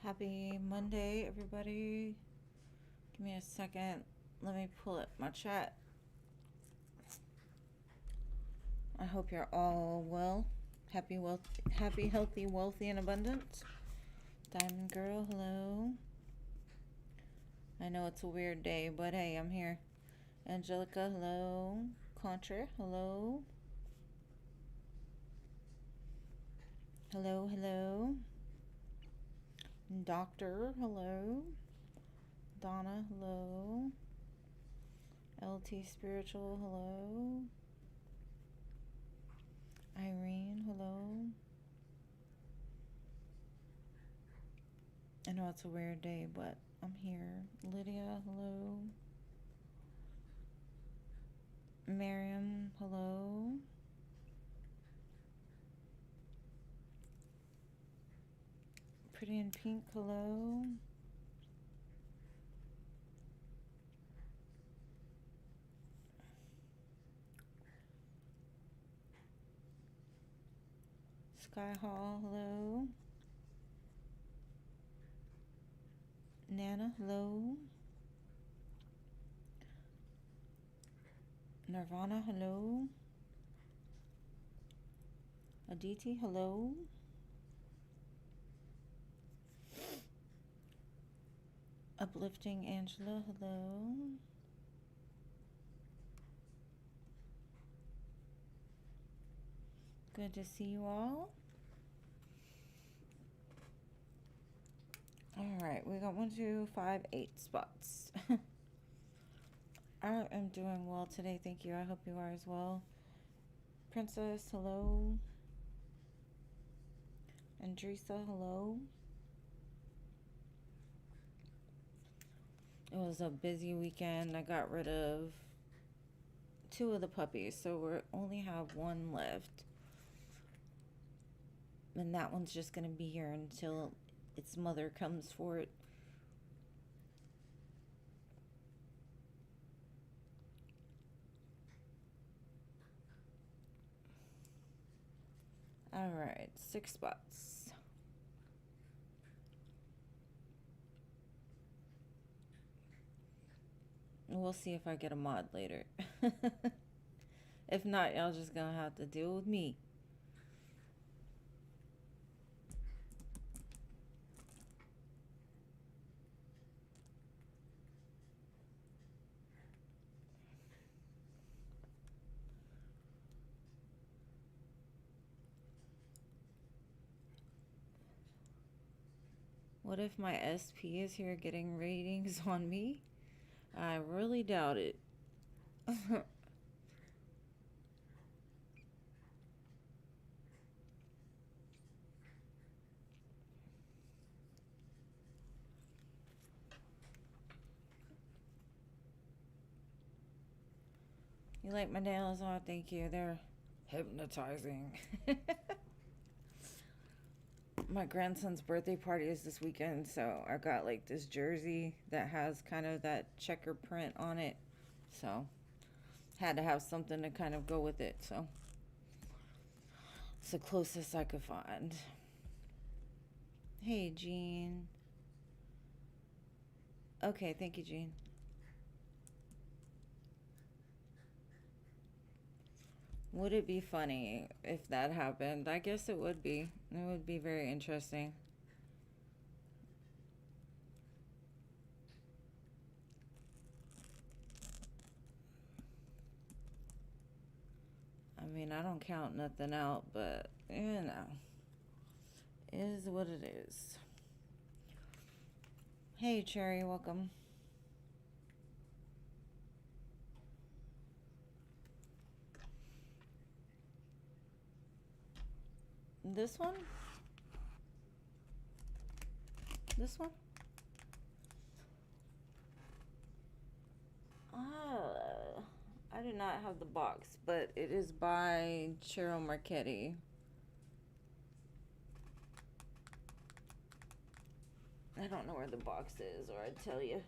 Happy Monday, everybody. Give me a second. Let me pull up my chat. I hope you're all well. Happy, healthy, wealthy, and abundant. Diamond Girl, hello. I know it's a weird day, but hey, I'm here. Angelica, hello. Contra, hello. Hello, hello. Doctor, hello. Donna, hello. LT Spiritual, hello. Irene, hello. I know it's a weird day, but I'm here. Lydia, hello. Miriam, hello. Pretty in Pink, hello. Sky Hall, hello. Nana, hello. Nirvana, hello. Aditi, hello. Uplifting Angela, hello. Good to see you all. Alright, we got 1, 2, 5, 8 spots. I am doing well today, thank you. I hope you are as well. Princess, hello. Andresa, hello. It was a busy weekend. I got rid of 2 of the puppies, so we only have 1 left. And that one's just going to be here until its mother comes for it. Alright, 6 spots. We'll see if I get a mod later. If not, y'all just gonna have to deal with me. What if my SP is here getting ratings on me? I really doubt it. You like my nails? Oh, thank you. They're hypnotizing. My grandson's birthday party is this weekend, so I got like this jersey that has kind of that checker print on it. So, had to have something to kind of go with it. So, it's the closest I could find. Hey, Jean. Okay, thank you, Jean. Would it be funny if that happened? I guess it would be. It would be very interesting. I mean, I don't count nothing out, but, you know, it is what it is. Hey, Cherry, welcome. This one? This one? I do not have the box, but it is by Cheryl Marchetti. I don't know where the box is, or I'd tell you.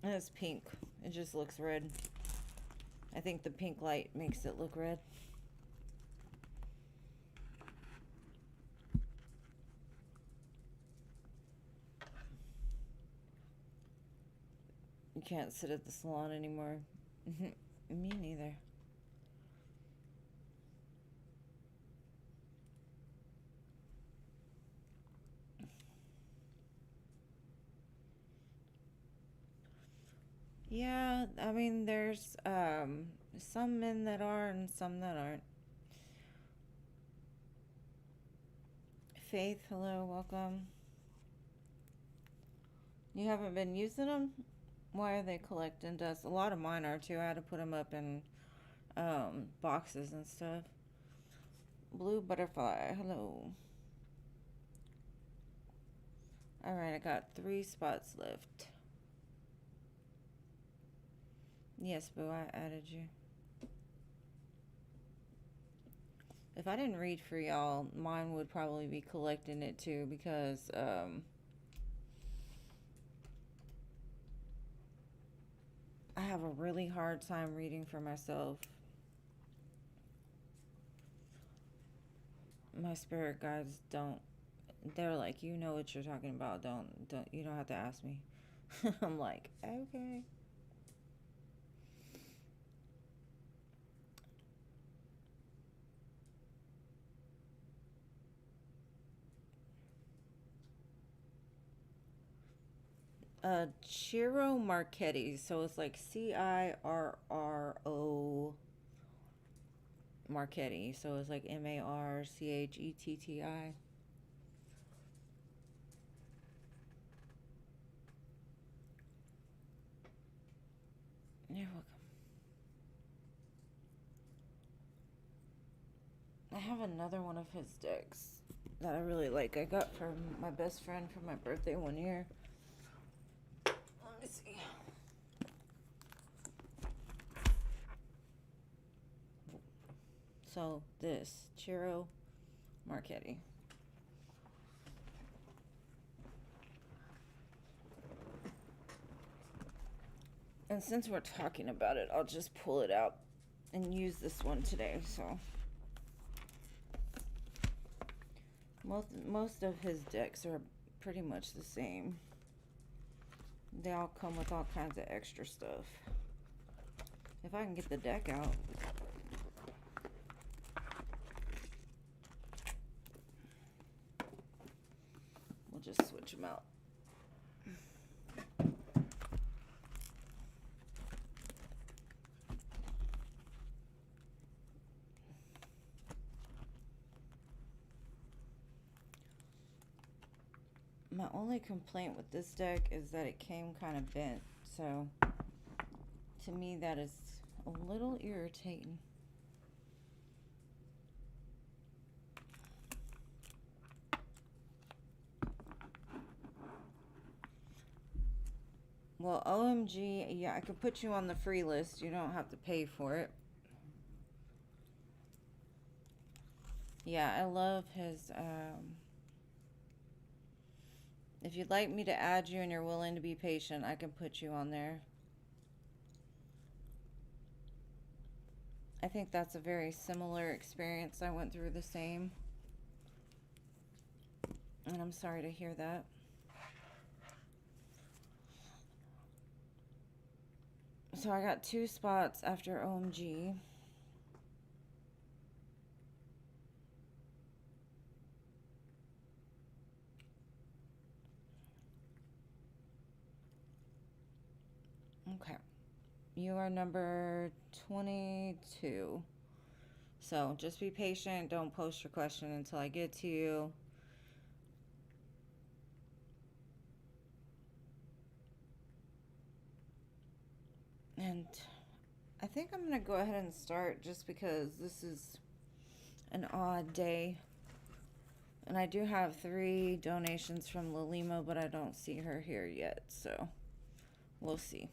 It's pink. It just looks red. I think the pink light makes it look red. can't sit at the salon anymore. Me neither. Yeah, I mean, there's some men that are and some that aren't. Faith, hello, welcome. You haven't been using them? Why are they collecting dust? A lot of mine are too. I had to put them up in boxes and stuff. Blue butterfly, hello. Alright, I got 3 spots left. Yes, boo, I added you. If I didn't read for y'all, mine would probably be collecting it too, because I have a really hard time reading for myself. My spirit guides don't. They're like, you know what you're talking about. You don't have to ask me. I'm like, okay. Ciro Marchetti. So it's like Cirro Marchetti. So it's like Marchetti. You're welcome. I have another one of his decks that I really like. I got from my best friend for my birthday one year. Let me see. So this, Ciro Marchetti. And since we're talking about it, I'll just pull it out and use this one today. So most of his decks are pretty much the same. They all come with all kinds of extra stuff. If I can get the deck out. We'll just switch them out. My only complaint with this deck is that it came kind of bent, so to me that is a little irritating. Well, OMG, yeah, I could put you on the free list. You don't have to pay for it. Yeah, I love his, if you'd like me to add you and you're willing to be patient, I can put you on there. I think that's a very similar experience. I went through the same. And I'm sorry to hear that. So I got 2 spots after OMG. Okay. You are number 22. So just be patient. Don't post your question until I get to you. And I think I'm going to go ahead and start just because this is an odd day. And I do have 3 donations from Lalima, but I don't see her here yet. So we'll see.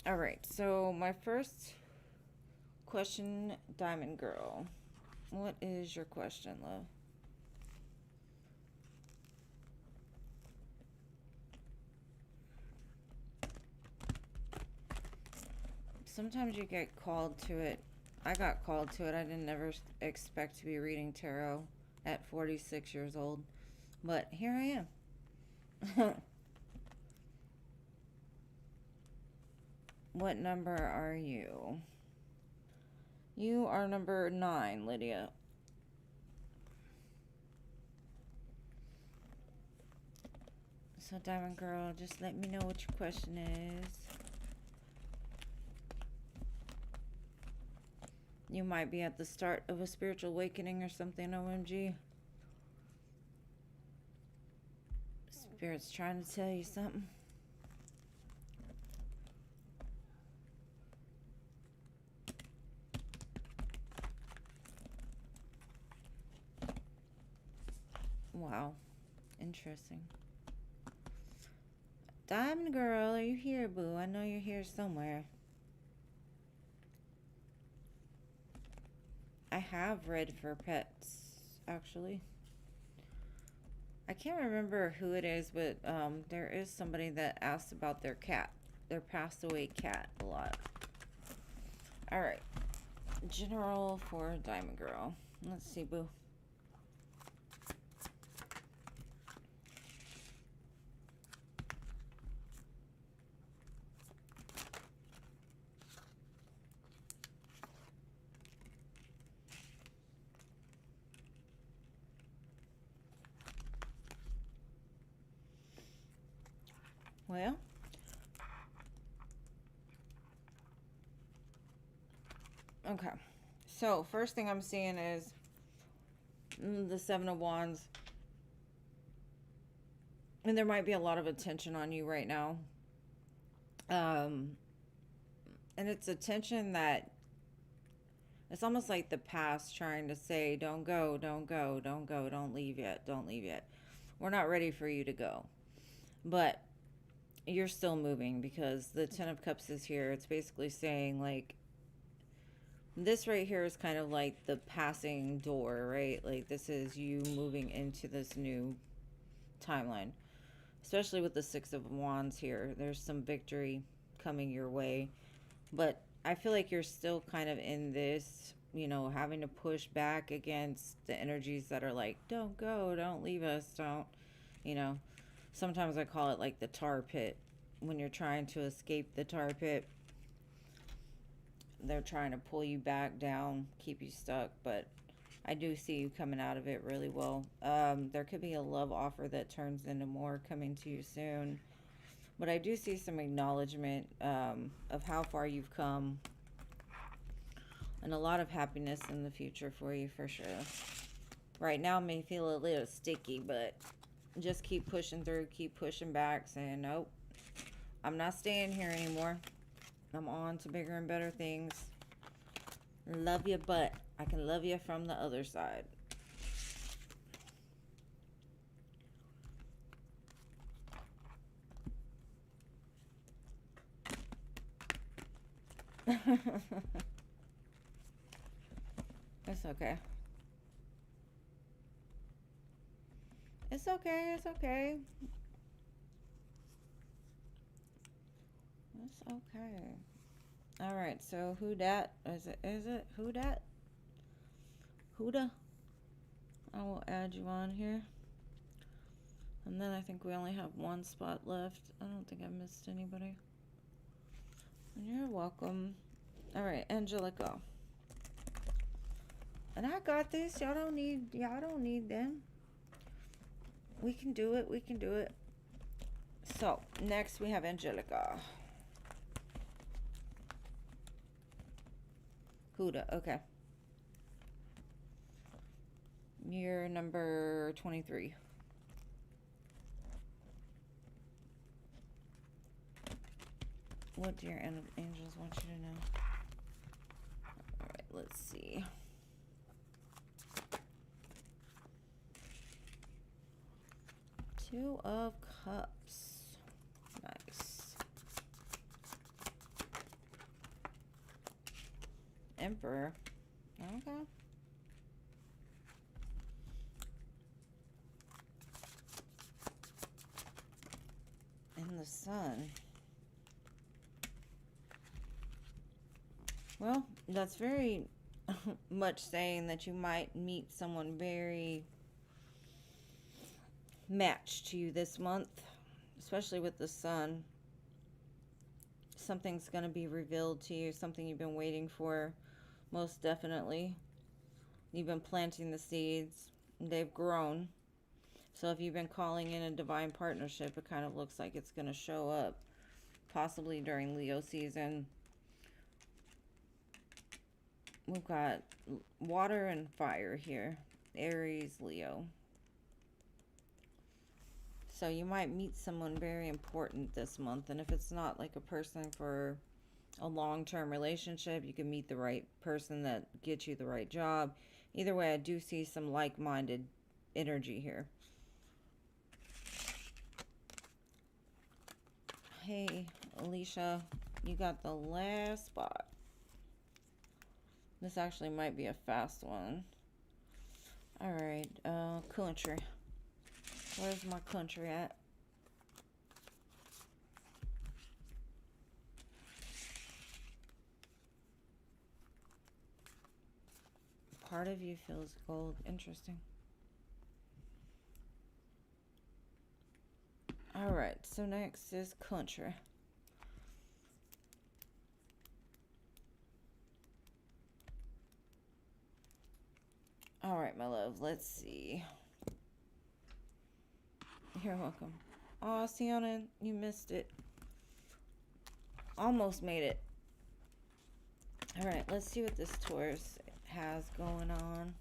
All right. So my first question, Diamond Girl. What is your question, love? Sometimes you get called to it. I got called to it. I didn't ever expect to be reading tarot at 46 years old. But here I am. What number are you? You are number 9, Lydia. So, Diamond Girl, just let me know what your question is. You might be at the start of a spiritual awakening or something, OMG. Spirit's trying to tell you something. Wow. Interesting. Diamond Girl, are you here, boo? I know you're here somewhere. I have read for pets, actually. I can't remember who it is, but there is somebody that asked about their cat. Their passed away cat a lot. Alright. General for Diamond Girl. Let's see, boo. Well, okay. So, first thing I'm seeing is the Seven of Wands. And there might be a lot of attention on you right now. And it's attention that it's almost like the past trying to say, don't go, don't go, don't go, don't leave yet, don't leave yet. We're not ready for you to go. But you're still moving because the Ten of Cups is here. It's basically saying, like, this right here is kind of like the passing door, right? Like, this is you moving into this new timeline. Especially with the Six of Wands here. There's some victory coming your way. But I feel like you're still kind of in this, you know, having to push back against the energies that are like, don't go, don't leave us, don't, you know. Sometimes I call it like the tar pit. When you're trying to escape the tar pit, they're trying to pull you back down, keep you stuck. But I do see you coming out of it really well. There could be a love offer that turns into more coming to you soon. But I do see some acknowledgement of how far you've come. And a lot of happiness in the future for you, for sure. Right now may feel a little sticky, but just keep pushing through, keep pushing back, saying, nope, I'm not staying here anymore. I'm on to bigger and better things. Love you, but I can love you from the other side. It's okay. It's okay, it's okay. It's okay. Alright, so who dat? Is it? Who dat? Huda? I will add you on here. And then I think we only have one spot left. I don't think I missed anybody. You're welcome. Alright, Angelica. And I got this. Y'all don't need them. We can do it. We can do it. So, next we have Angelica. Huda, okay. You're number 23. What do your angels want you to know? Alright, let's see. Two of Cups. Nice. Emperor. Okay. And the Sun. Well, that's very much saying that you might meet someone very match to you this month, especially with the sun. Something's going to be revealed to you, something you've been waiting for, most definitely. You've been planting the seeds, they've grown. So if you've been calling in a divine partnership, it kind of looks like it's going to show up, possibly during Leo season. We've got water and fire here. Aries, Leo. So you might meet someone very important this month. And if it's not like a person for a long-term relationship, you can meet the right person that gets you the right job. Either way, I do see some like-minded energy here. Hey, Alicia, you got the last spot. This actually might be a fast one. All right, country. Where's my country at? Part of you feels gold. Interesting. All right, so next is country. All right, my love, let's see. You're welcome. Oh, Sienna, you missed it. Almost made it. All right, let's see what this Taurus has going on.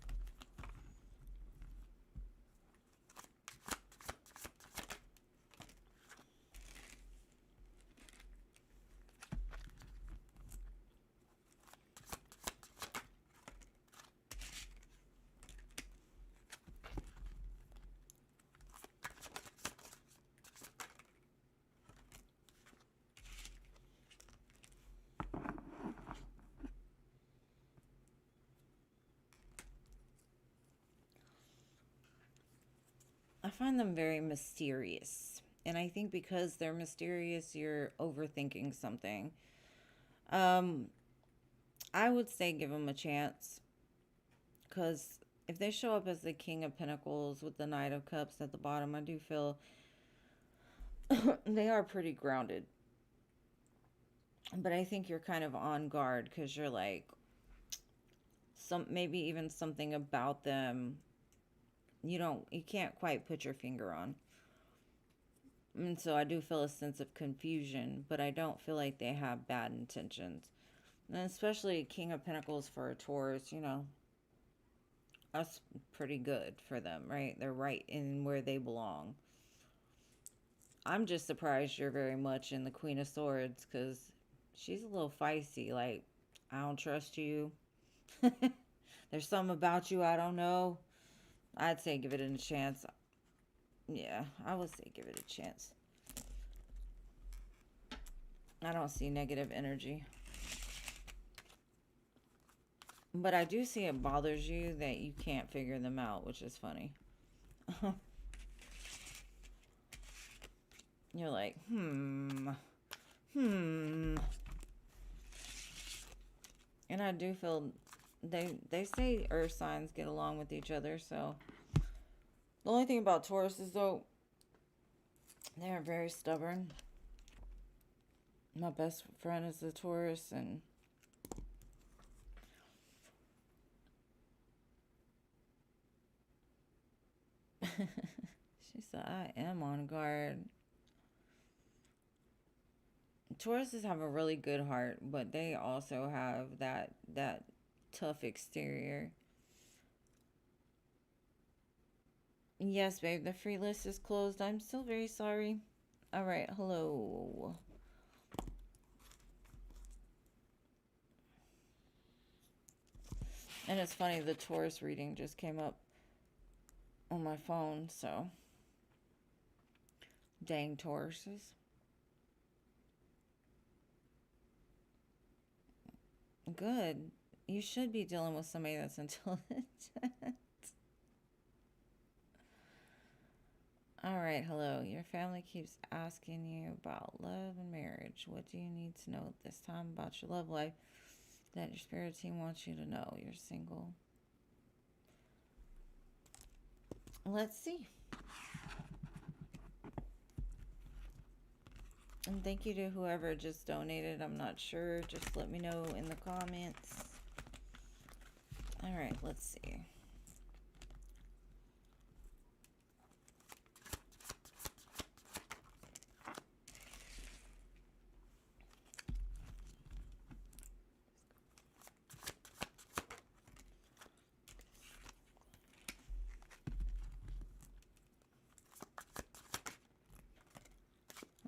I find them very mysterious. And I think because they're mysterious, you're overthinking something. I would say give them a chance. Because if they show up as the King of Pentacles with the Knight of Cups at the bottom, I do feel they are pretty grounded. But I think you're kind of on guard because you're like, maybe even something about them you can't quite put your finger on. And so I do feel a sense of confusion, but I don't feel like they have bad intentions. And especially King of Pentacles for a Taurus, that's pretty good for them, right? They're right in where they belong. I'm just surprised you're very much in the Queen of Swords because she's a little feisty. Like, I don't trust you. There's something about you I don't know. I'd say give it a chance. Yeah, I would say give it a chance. I don't see negative energy. But I do see it bothers you that you can't figure them out, which is funny. You're like, And I do feel they say earth signs get along with each other, so the only thing about Taurus is though they're very stubborn. My best friend is a Taurus, and she said I am on guard. Tauruses have a really good heart, but they also have that tough exterior. Yes, babe, the free list is closed. I'm still very sorry. All right, hello. And it's funny, the Taurus reading just came up on my phone, so. Dang Tauruses. Good. You should be dealing with somebody that's intelligent. All right, hello. Your family keeps asking you about love and marriage. What do you need to know this time about your love life that your spirit team wants you to know? You're single. Let's see. And thank you to whoever just donated. I'm not sure. Just let me know in the comments. All right, let's see.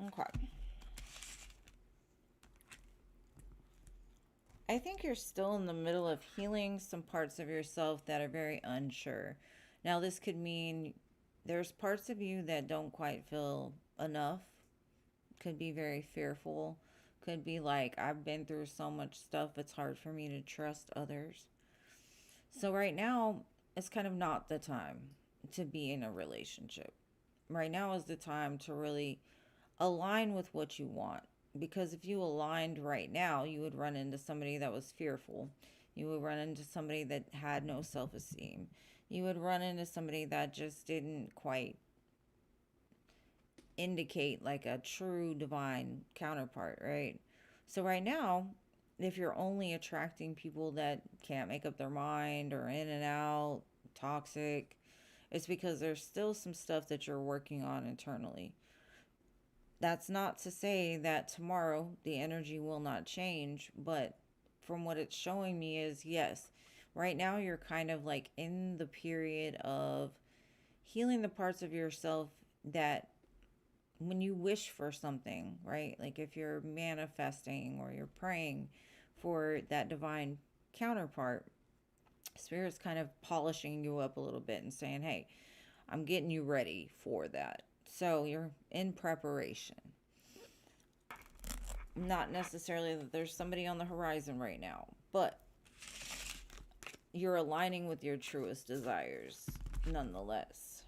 Okay. I think you're still in the middle of healing some parts of yourself that are very unsure. Now, this could mean there's parts of you that don't quite feel enough, could be very fearful, could be like, I've been through so much stuff, it's hard for me to trust others. So, right now, it's kind of not the time to be in a relationship. Right now is the time to really align with what you want. Because if you aligned right now, you would run into somebody that was fearful. You would run into somebody that had no self esteem. You would run into somebody that just didn't quite indicate like a true divine counterpart, right? So, right now, if you're only attracting people that can't make up their mind or in and out, toxic, it's because there's still some stuff that you're working on internally. That's not to say that tomorrow the energy will not change, but from what it's showing me is yes, right now you're kind of like in the period of healing the parts of yourself that when you wish for something, right? Like if you're manifesting or you're praying for that divine counterpart, Spirit's kind of polishing you up a little bit and saying, hey, I'm getting you ready for that. So you're in preparation. Not necessarily that there's somebody on the horizon right now, but you're aligning with your truest desires nonetheless.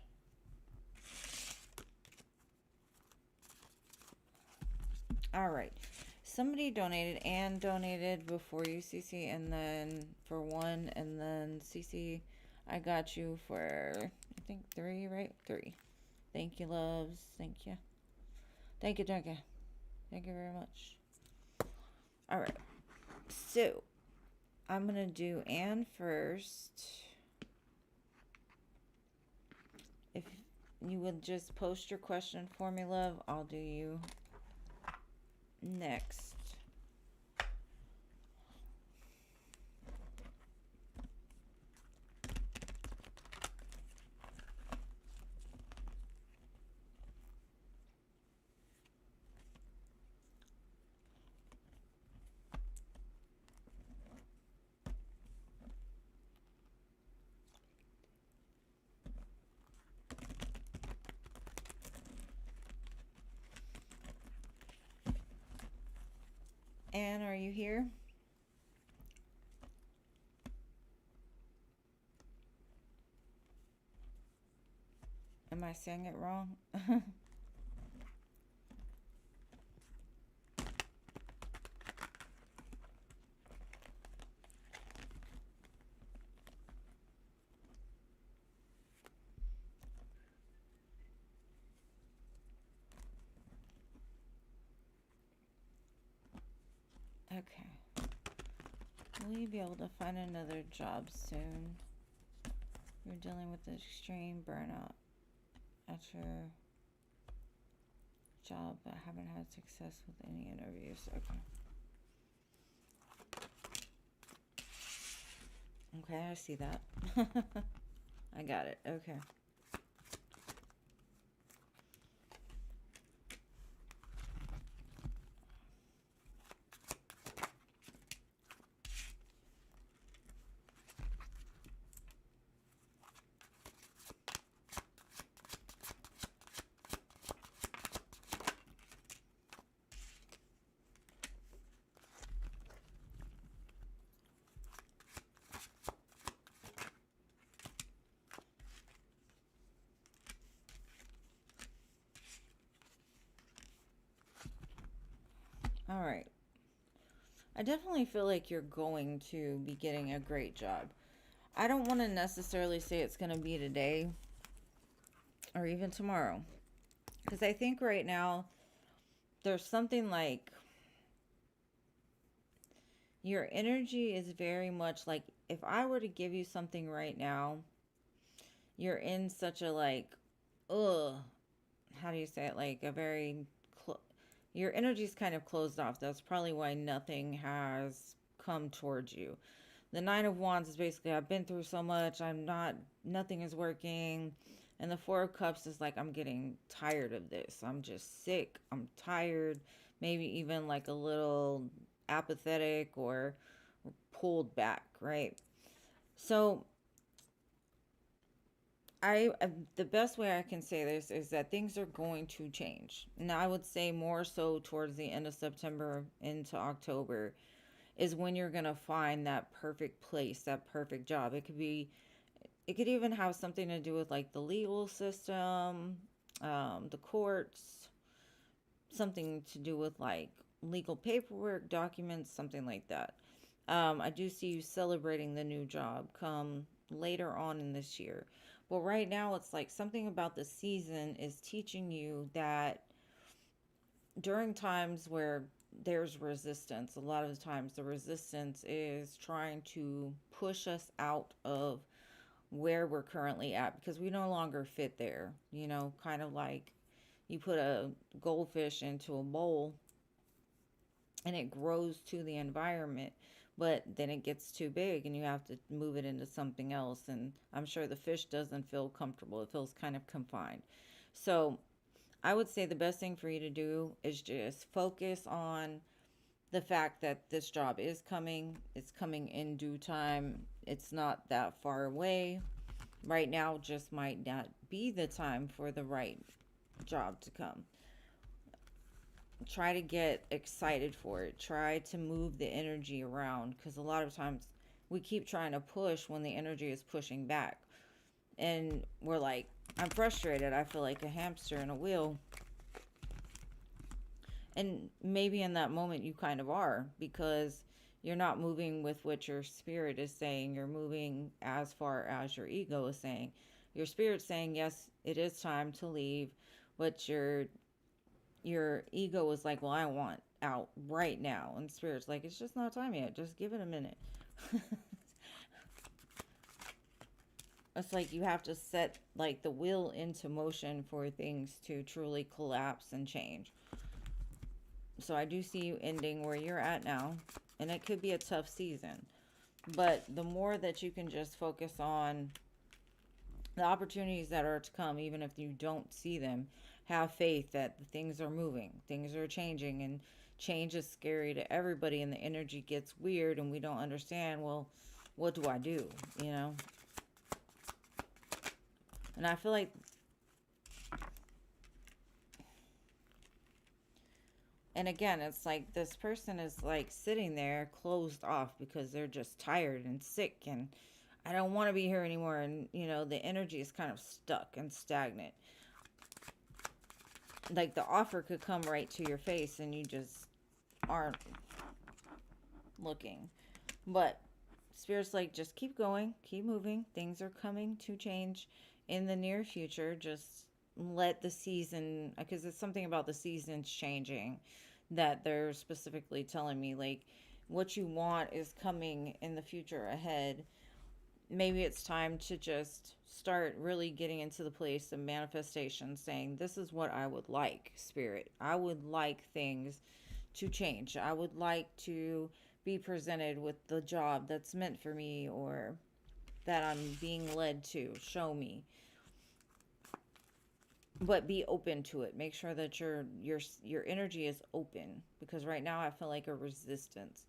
All right. Somebody donated and donated before you, Cece, and then for one, and then Cece, I got you for, I think 3, right? 3. Thank you, loves. Thank you. Thank you, thank you. Thank you very much. All right. So, I'm going to do Anne first. If you would just post your question for me, love, I'll do you next. Anne, are you here? Am I saying it wrong? Okay. Will you be able to find another job soon? You're dealing with extreme burnout at your job, but haven't had success with any interviews. Okay. Okay, I see that. I got it. Okay. All right. I definitely feel like you're going to be getting a great job. I don't want to necessarily say it's going to be today or even tomorrow. Because I think right now there's something like your energy is very much like, if I were to give you something right now, you're in such a like, ugh, how do you say it? Like a very, your energy's kind of closed off. That's probably why nothing has come towards you. The Nine of Wands is basically, I've been through so much, nothing is working. And the Four of Cups is like, I'm getting tired of this. I'm just sick. I'm tired. Maybe even like a little apathetic or pulled back, right? So the best way I can say this is that things are going to change. Now I would say more so towards the end of September into October is when you're going to find that perfect place, that perfect job. It could even have something to do with like the legal system, the courts, something to do with like legal paperwork, documents, something like that. I do see you celebrating the new job come later on in this year. But right now, it's like something about the season is teaching you that during times where there's resistance, a lot of the times the resistance is trying to push us out of where we're currently at because we no longer fit there. You know, kind of like you put a goldfish into a bowl and it grows to the environment, but then it gets too big and you have to move it into something else. And I'm sure the fish doesn't feel comfortable, it feels kind of confined. So I would say the best thing for you to do is just focus on the fact that this job is coming. It's coming in due time. It's not that far away. Right now just might not be the time for the right job to come. Try to get excited for it. Try to move the energy around because a lot of times we keep trying to push when the energy is pushing back. And we're like, I'm frustrated. I feel like a hamster in a wheel. And maybe in that moment you kind of are because you're not moving with what your spirit is saying. You're moving as far as your ego is saying. Your spirit's saying, yes, it is time to leave, but your ego is like, well, I want out right now. And spirit's like, it's just not time yet. Just give it a minute. It's like you have to set like the will into motion for things to truly collapse and change. So I do see you ending where you're at now, and it could be a tough season. But the more that you can just focus on the opportunities that are to come, even if you don't see them, have faith that things are moving, things are changing, and change is scary to everybody, and the energy gets weird, and we don't understand, well, what do I do, you know? And I feel like, and again, it's like this person is like sitting there closed off because they're just tired and sick and I don't want to be here anymore. And, you know, the energy is kind of stuck and stagnant. Like the offer could come right to your face and you just aren't looking. But Spirit's like, just keep going, keep moving. Things are coming to change in the near future. Just let the season, because it's something about the seasons changing that they're specifically telling me, like, what you want is coming in the future ahead. Maybe it's time to just start really getting into the place of manifestation, saying, this is what I would like, Spirit. I would like things to change. I would like to be presented with the job that's meant for me or that I'm being led to. Show me. But be open to it. Make sure that your energy is open, because right now I feel like a resistance.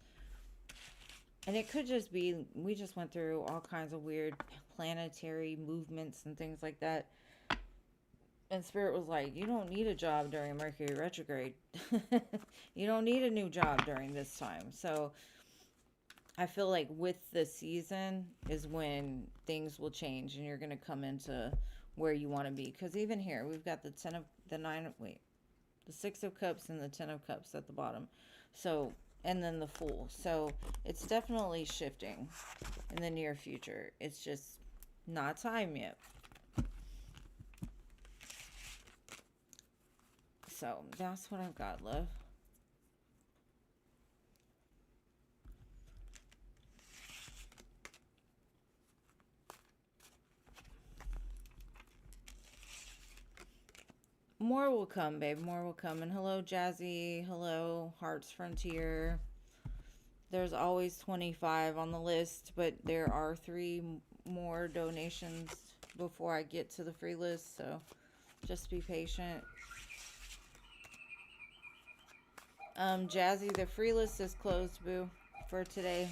And it could just be we just went through all kinds of weird planetary movements and things like that. And Spirit was like, you don't need a job during Mercury retrograde. You don't need a new job during this time. So I feel like with the season is when things will change and you're going to come into where you want to be. Because even here, we've got the the Six of Cups and the Ten of Cups at the bottom. So, and then the Fool. So it's definitely shifting in the near future. It's just not time yet. So that's what I've got, love. More will come, babe. More will come. And hello, Jazzy. Hello, Hearts Frontier. There's always 25 on the list, but there are 3 more donations before I get to the free list, so just be patient. Jazzy, the free list is closed, boo, for today.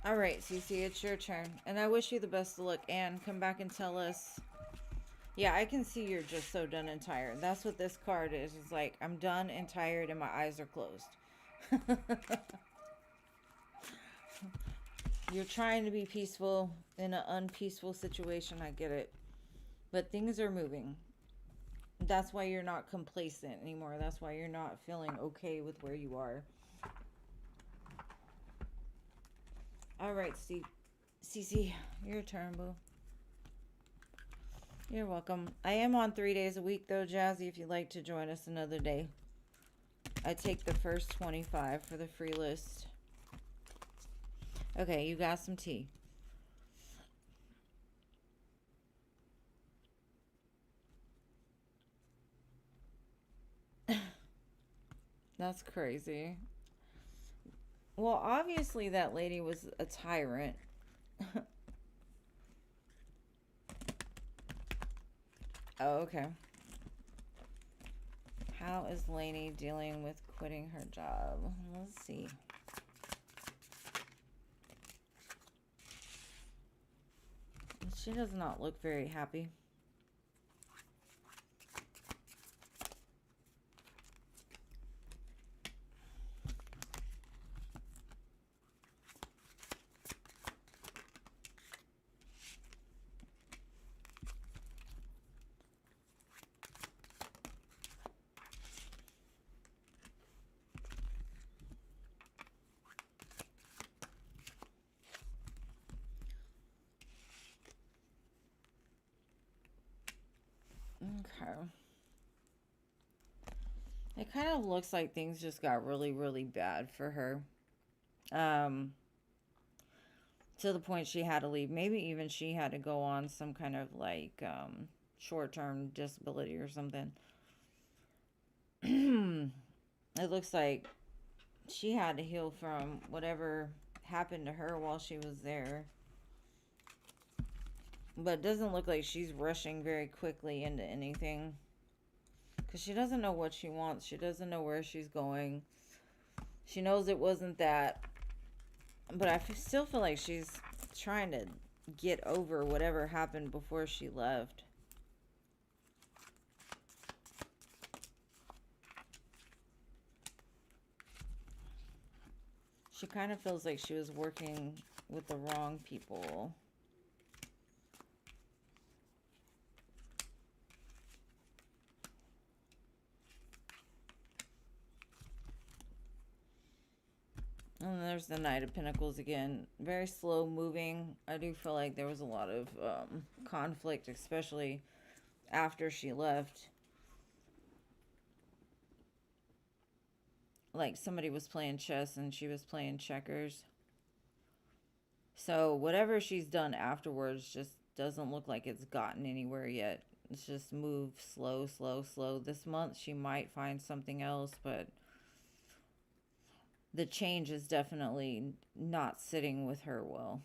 All right, Cece, it's your turn. And I wish you the best of luck. Anne, come back and tell us. Yeah, I can see you're just so done and tired. That's what this card is. It's like, I'm done and tired and my eyes are closed. You're trying to be peaceful in an unpeaceful situation. I get it. But things are moving. That's why you're not complacent anymore. That's why you're not feeling okay with where you are. All right, Steve. Cece, your turn, boo. You're welcome. I am on 3 days a week, though, Jazzy, if you'd like to join us another day. I take the first 25 for the free list. Okay, you got some tea. That's crazy. Well, obviously that lady was a tyrant. Oh, okay. How is Lainey dealing with quitting her job? Let's see. She does not look very happy. Okay. It kind of looks like things just got really, really bad for her. To the point she had to leave. Maybe even she had to go on some kind of like short-term disability or something. It looks like she had to heal from whatever happened to her while she was there. But it doesn't look like she's rushing very quickly into anything. Because she doesn't know what she wants. She doesn't know where she's going. She knows it wasn't that. But I still feel like she's trying to get over whatever happened before she left. She kind of feels like she was working with the wrong people. And there's the Knight of Pentacles again. Very slow moving. I do feel like there was a lot of conflict, especially after she left. Like somebody was playing chess and she was playing checkers. So whatever she's done afterwards just doesn't look like it's gotten anywhere yet. It's just moved slow, slow, slow. This month she might find something else, but the change is definitely not sitting with her well.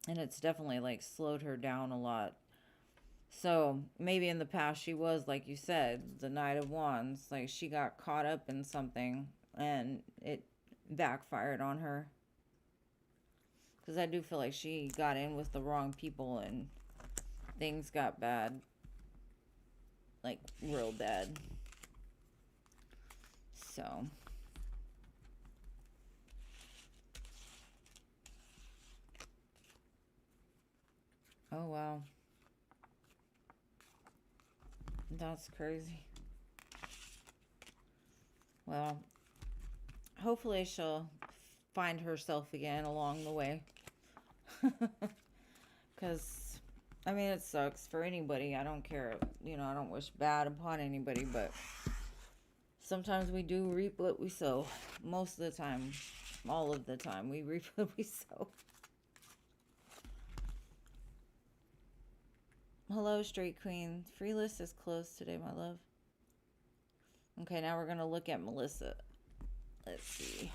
And it's definitely like slowed her down a lot. So maybe in the past she was, like you said, the Knight of Wands. Like she got caught up in something and it backfired on her. Because I do feel like she got in with the wrong people and things got bad. Like real bad. So oh wow, that's crazy. Well, hopefully she'll find herself again along the way. Because I mean, it sucks for anybody. I don't care. You know, I don't wish bad upon anybody, but sometimes we do reap what we sow. Most of the time, all of the time, we reap what we sow. Hello, Straight Queen. Free list is closed today, my love. Okay, now we're going to look at Melissa. Let's see.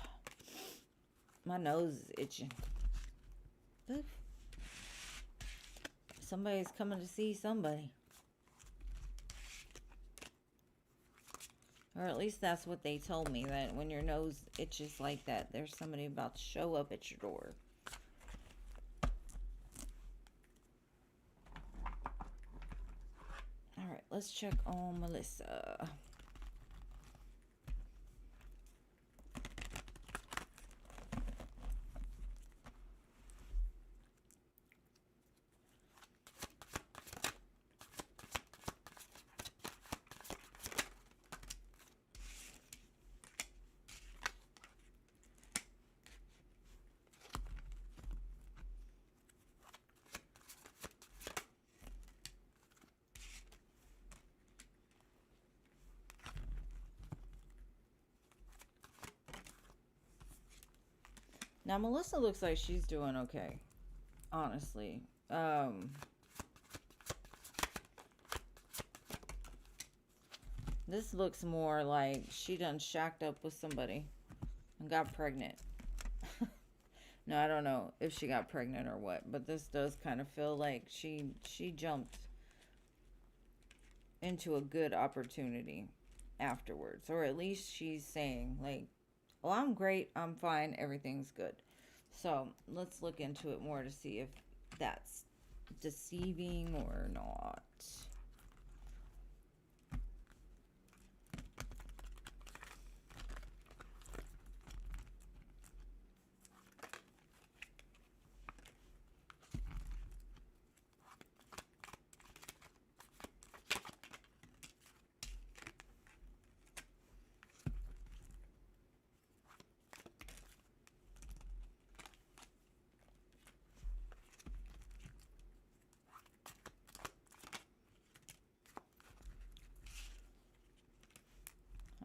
My nose is itching. Oof. Somebody's coming to see somebody. Or at least that's what they told me, that when your nose itches like that, there's somebody about to show up at your door. Alright, let's check on Melissa. Now, Melissa looks like she's doing okay, honestly. This looks more like she done shacked up with somebody and got pregnant. No, I don't know if she got pregnant or what, but this does kind of feel like she jumped into a good opportunity afterwards. Or at least she's saying, like, oh, I'm great, I'm fine, everything's good. So let's look into it more to see if that's deceiving or not.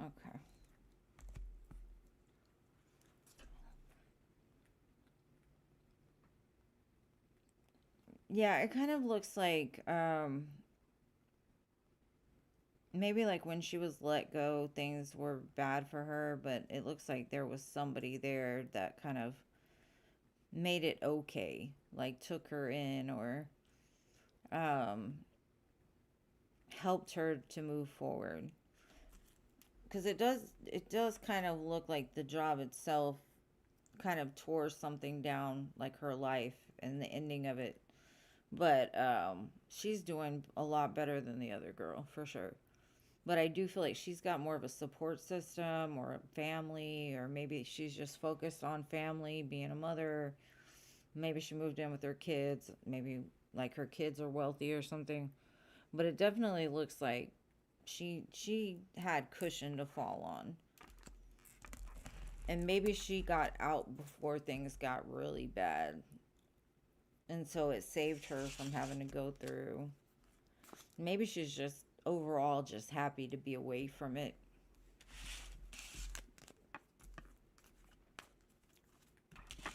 Okay. Yeah, it kind of looks like maybe like when she was let go, things were bad for her, but it looks like there was somebody there that kind of made it okay, like took her in or um helped her to move forward. Because it does kind of look like the job itself kind of tore something down, like her life and the ending of it. But she's doing a lot better than the other girl, for sure. But I do feel like she's got more of a support system or a family, or maybe she's just focused on family, being a mother. Maybe she moved in with her kids. Maybe like her kids are wealthy or something. But it definitely looks like she had cushion to fall on. And maybe she got out before things got really bad. And so it saved her from having to go through. Maybe she's just overall just happy to be away from it.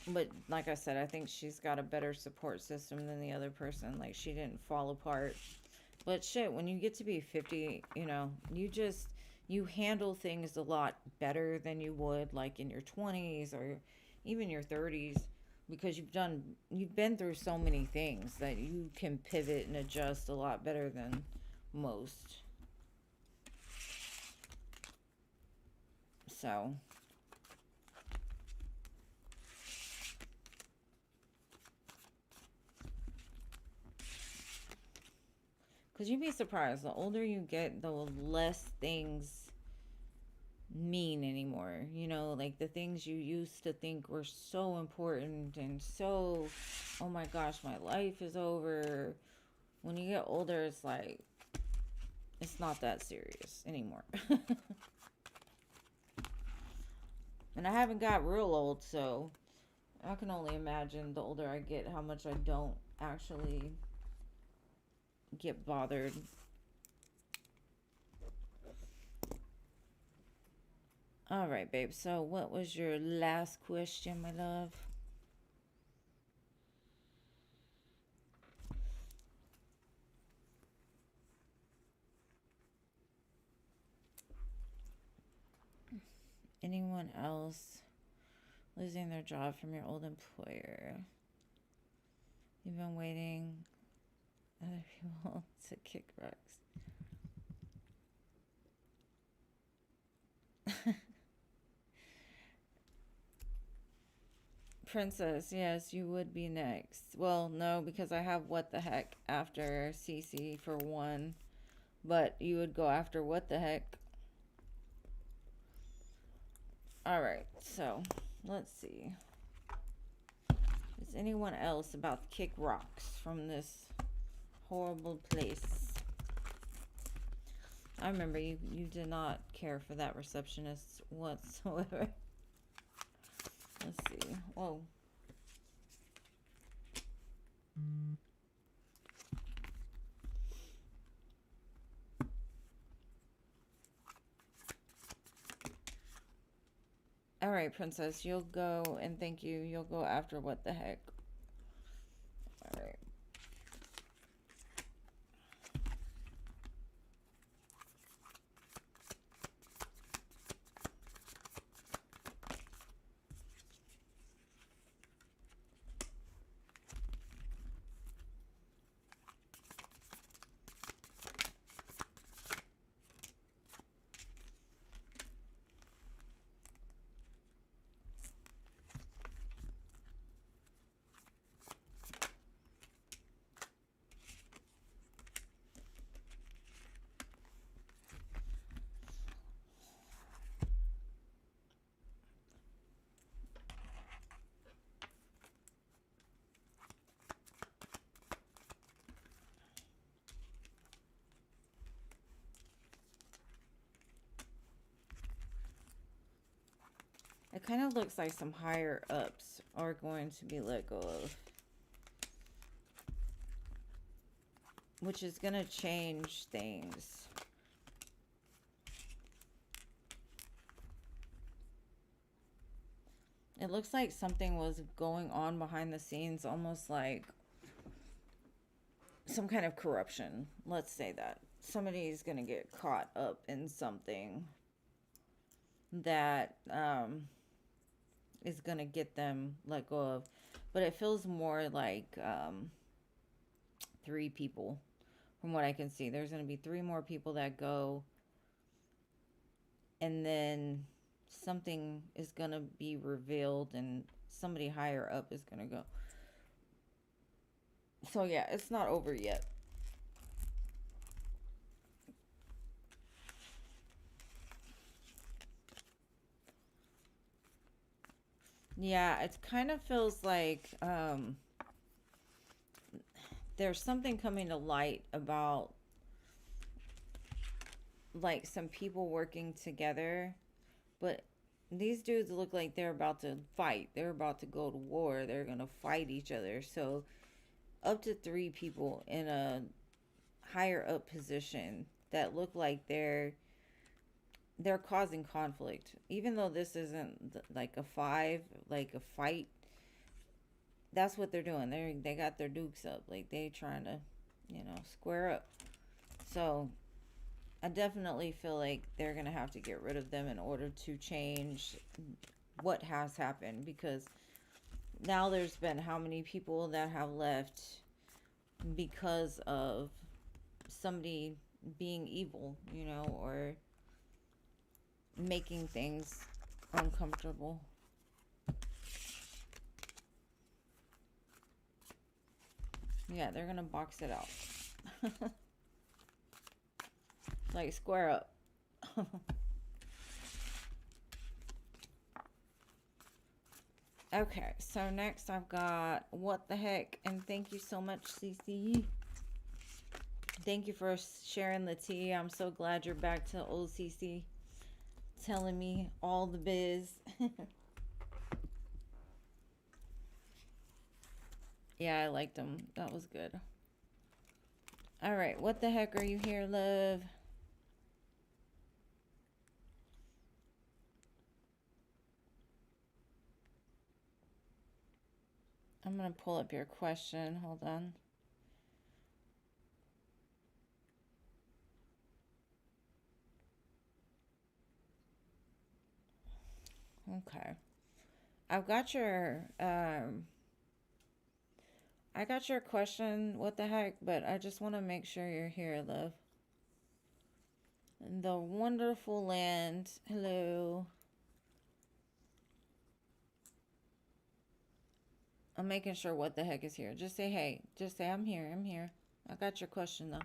But like I said, I think she's got a better support system than the other person. Like, she didn't fall apart. But shit, when you get to be 50, you handle things a lot better than you would like in your 20s or even your 30s, because you've been through so many things that you can pivot and adjust a lot better than most. So because you'd be surprised, the older you get, the less things mean anymore. Like the things you used to think were so important and so, oh my gosh, my life is over. When you get older, it's like, it's not that serious anymore. And I haven't got real old, so I can only imagine the older I get how much I don't actually get bothered. All right, babe. So what was your last question, my love? Anyone else losing their job from your old employer? You've been waiting other people to kick rocks. Princess, yes, you would be next. Well, no, because I have what the heck after CC for one. But you would go after what the heck. Alright, so let's see. Is anyone else about to kick rocks from this horrible place? I remember you did not care for that receptionist whatsoever. Let's see. Whoa. Alright, Princess, you'll go, and thank you, you'll go after what the heck. Alright. It kind of looks like some higher ups are going to be let go of, which is going to change things. It looks like something was going on behind the scenes, almost like some kind of corruption. Let's say that. Somebody's going to get caught up in something that is going to get them let go of. But it feels more like 3 people from what I can see. There's going to be 3 more people that go. And then something is going to be revealed and somebody higher up is going to go. So yeah, it's not over yet. Yeah, it kind of feels like there's something coming to light about like some people working together, but these dudes look like they're about to fight. They're about to go to war. They're going to fight each other. So up to 3 people in a higher up position that look like they're causing conflict. Even though this isn't like a 5, like a fight, that's what they're doing. They got their dukes up. Like they trying to, square up. So I definitely feel like they're going to have to get rid of them in order to change what has happened, because now there's been how many people that have left because of somebody being evil, or making things uncomfortable. Yeah, they're gonna box it out. Like, square up. Okay, so next I've got what the heck, and thank you so much, CC. Thank you for sharing the tea. I'm so glad you're back to old CC, telling me all the biz. Yeah, I liked them. That was good. All right, what the heck are you here, love? I'm going to pull up your question. Hold on. Okay. I've got your, I got your question, what the heck, but I just want to make sure you're here, love. In the wonderful land. Hello. I'm making sure what the heck is here. Just say, hey. Just say, I'm here. I'm here. I got your question, though.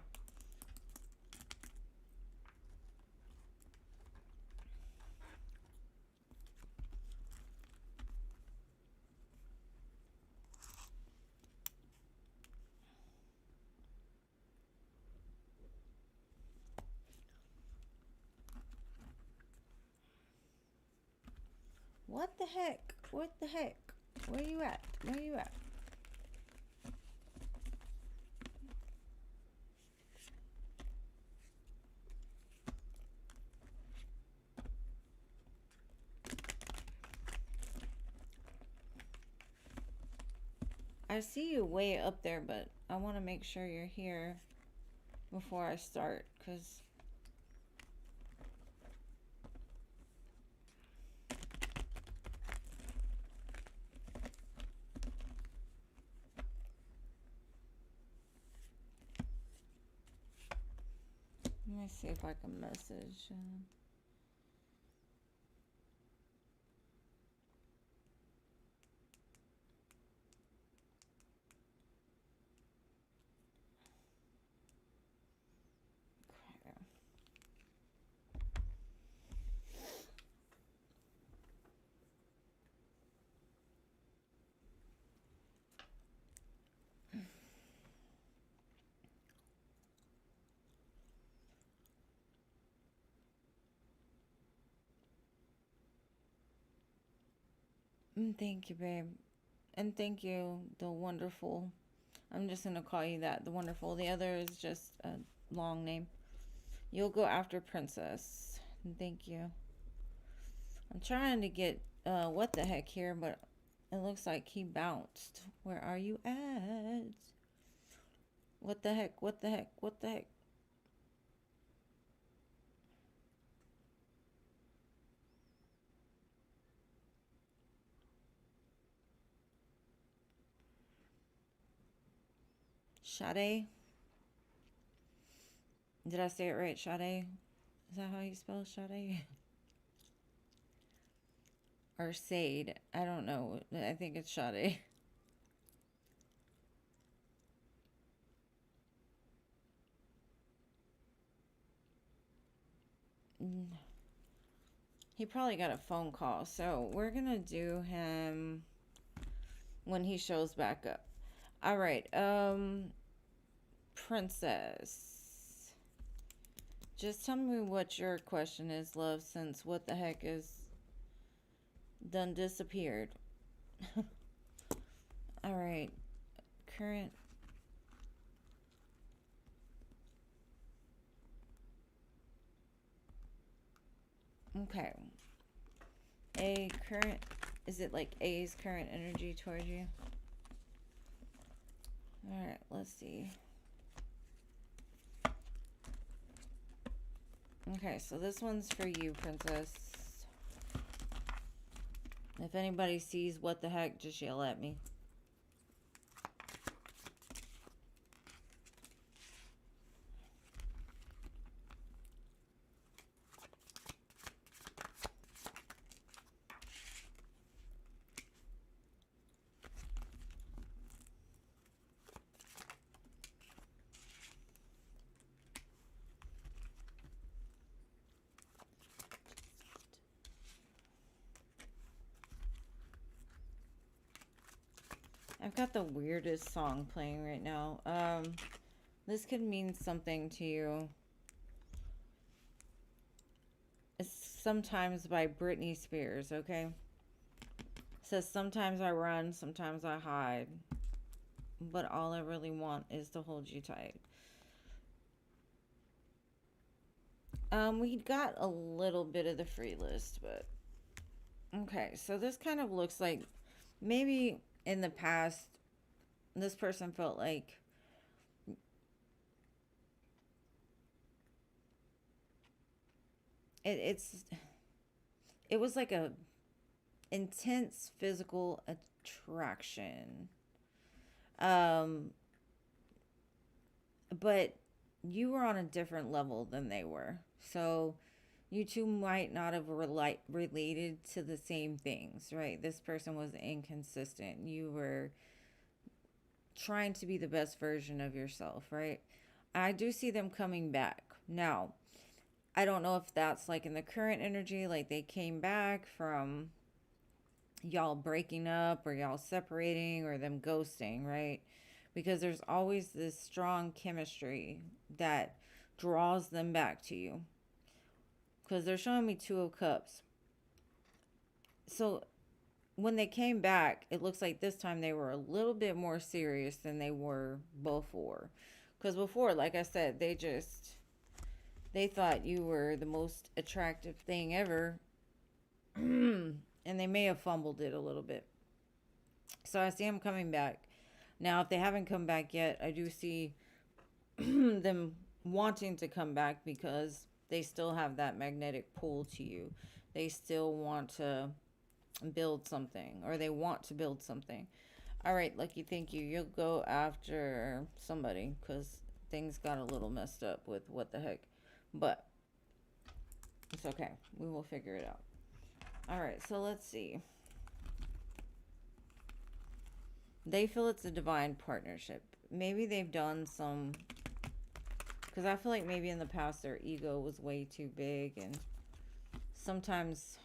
What the heck? What the heck? Where you at? Where you at? I see you way up there, but I want to make sure you're here before I start, because let me see if I can message. Thank you, babe. And thank you, the wonderful. I'm just going to call you that, the wonderful. The other is just a long name. You'll go after Princess. Thank you. I'm trying to get what the heck here, but it looks like he bounced. Where are you at? What the heck? What the heck? What the heck? Sade? Did I say it right? Sade? Is that how you spell Sade? Or Sade? I don't know. I think it's Sade. He probably got a phone call, so we're gonna do him when he shows back up. All right, Princess, just tell me what your question is, love, since what the heck is done disappeared. All right, current. Okay. A current, is it like A's current energy towards you? All right, let's see. Okay, so this one's for you, Princess. If anybody sees what the heck, just yell at me. I've got the weirdest song playing right now. This could mean something to you. It's Sometimes by Britney Spears, okay? It says, sometimes I run, sometimes I hide, but all I really want is to hold you tight. We got a little bit of the free list, but okay. So this kind of looks like maybe in the past, this person felt like it's it was like a intense physical attraction. Um, but you were on a different level than they were. So you two might not have related to the same things, right? This person was inconsistent. You were trying to be the best version of yourself, right? I do see them coming back. Now, I don't know if that's like in the current energy, like they came back from y'all breaking up or y'all separating or them ghosting, right? Because there's always this strong chemistry that draws them back to you. Because they're showing me Two of Cups. So when they came back, it looks like this time they were a little bit more serious than they were before. Because before, like I said, they thought you were the most attractive thing ever. And they may have fumbled it a little bit. So I see them coming back. Now, if they haven't come back yet, I do see them wanting to come back because they still have that magnetic pull to you. They still want to build something, or they want to build something. All right, Lucky, thank you. You'll go after somebody because things got a little messed up with what the heck. But it's okay. We will figure it out. All right, so let's see. They feel it's a divine partnership. Maybe they've done some, because I feel like maybe in the past their ego was way too big, and sometimes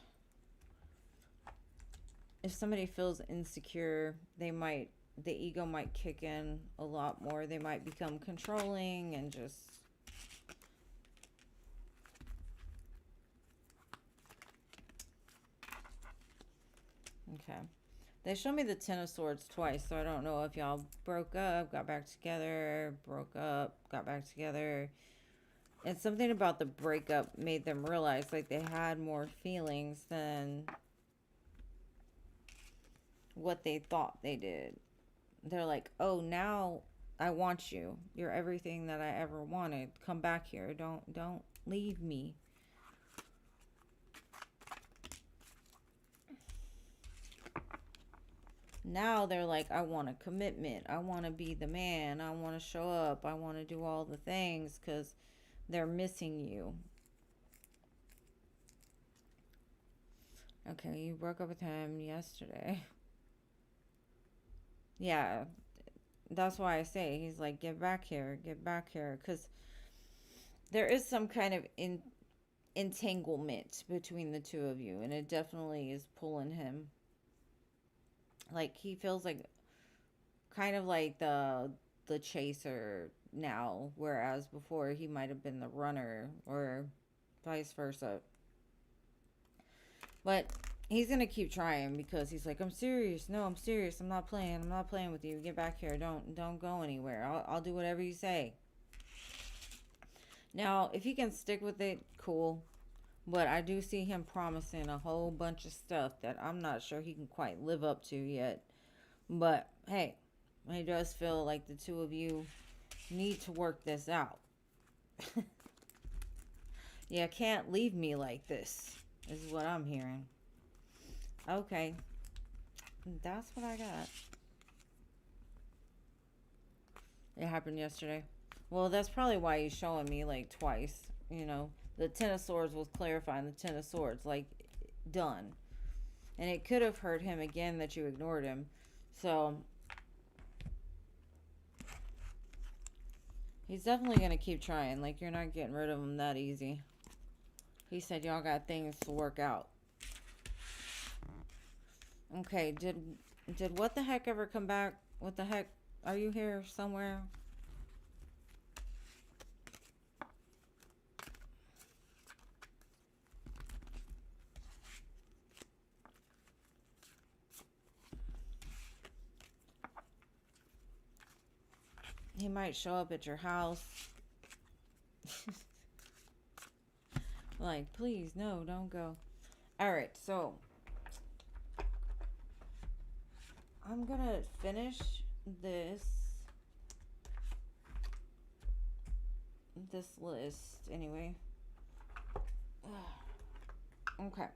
if somebody feels insecure, the ego might kick in a lot more. They might become controlling and just, okay. They show me the Ten of Swords twice, so I don't know if y'all broke up, got back together, broke up, got back together. And something about the breakup made them realize like they had more feelings than what they thought they did. They're like, oh, now I want you. You're everything that I ever wanted. Come back here. Don't leave me. Now they're like, I want a commitment. I want to be the man. I want to show up. I want to do all the things because they're missing you. Okay, you broke up with him yesterday. Yeah, that's why I say he's like, get back here, because there is some kind of entanglement between the two of you, and it definitely is pulling him. Like he feels like kind of like the chaser now, whereas before he might have been the runner or vice versa. But he's gonna keep trying because he's like, I'm serious. No, I'm serious. I'm not playing. I'm not playing with you. Get back here. Don't go anywhere. I'll do whatever you say. Now, if he can stick with it, cool. But I do see him promising a whole bunch of stuff that I'm not sure he can quite live up to yet. But hey, he does feel like the two of you need to work this out. Yeah, can't leave me like this, is what I'm hearing. Okay. That's what I got. It happened yesterday. Well, that's probably why he's showing me like twice. You know, the Ten of Swords was clarifying the Ten of Swords, like, done. And it could have hurt him again that you ignored him. So, he's definitely going to keep trying. Like, you're not getting rid of him that easy. He said y'all got things to work out. Okay, did what the heck ever come back? What the heck? Are you here somewhere? He might show up at your house. Like, please, no, don't go. All right, so I'm gonna finish this list anyway. Okay.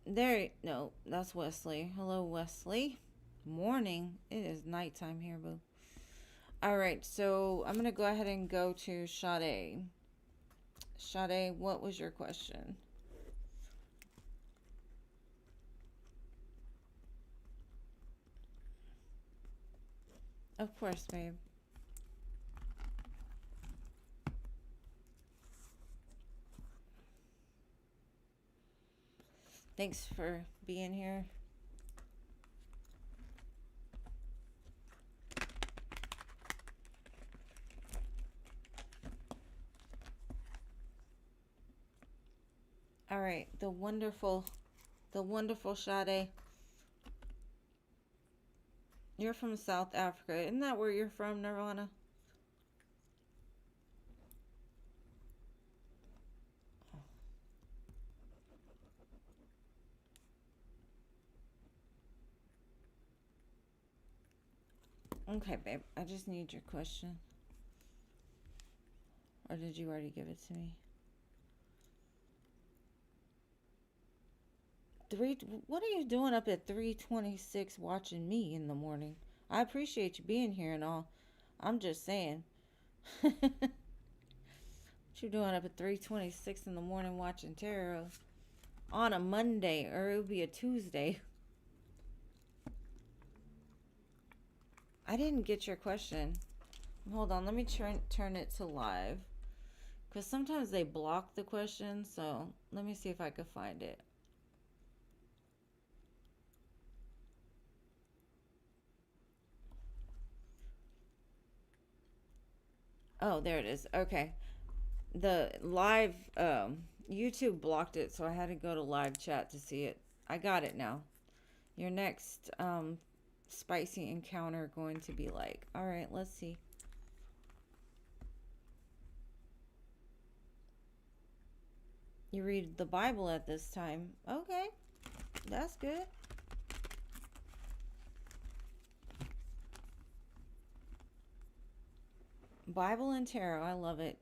There, no, that's Wesley. Hello, Wesley. Morning. It is nighttime here, boo. All right, so I'm gonna go ahead and go to Sade. Sade, what was your question? Of course, babe. Thanks for being here. All right, the wonderful Sade. You're from South Africa. Isn't that where you're from, Nirvana? Okay, babe. I just need your question. Or did you already give it to me? What are you doing up at 3:26 watching me in the morning? I appreciate you being here and all. I'm just saying. What you doing up at 3:26 in the morning watching tarot on a Monday, or it would be a Tuesday? I didn't get your question. Hold on, let me turn it to live. Because sometimes they block the question, so let me see if I can find it. Oh, there it is. Okay. The live, YouTube blocked it, so I had to go to live chat to see it. I got it now. Your next spicy encounter going to be like, all right, let's see. You read the Bible at this time. Okay, that's good. Bible and tarot, I love it.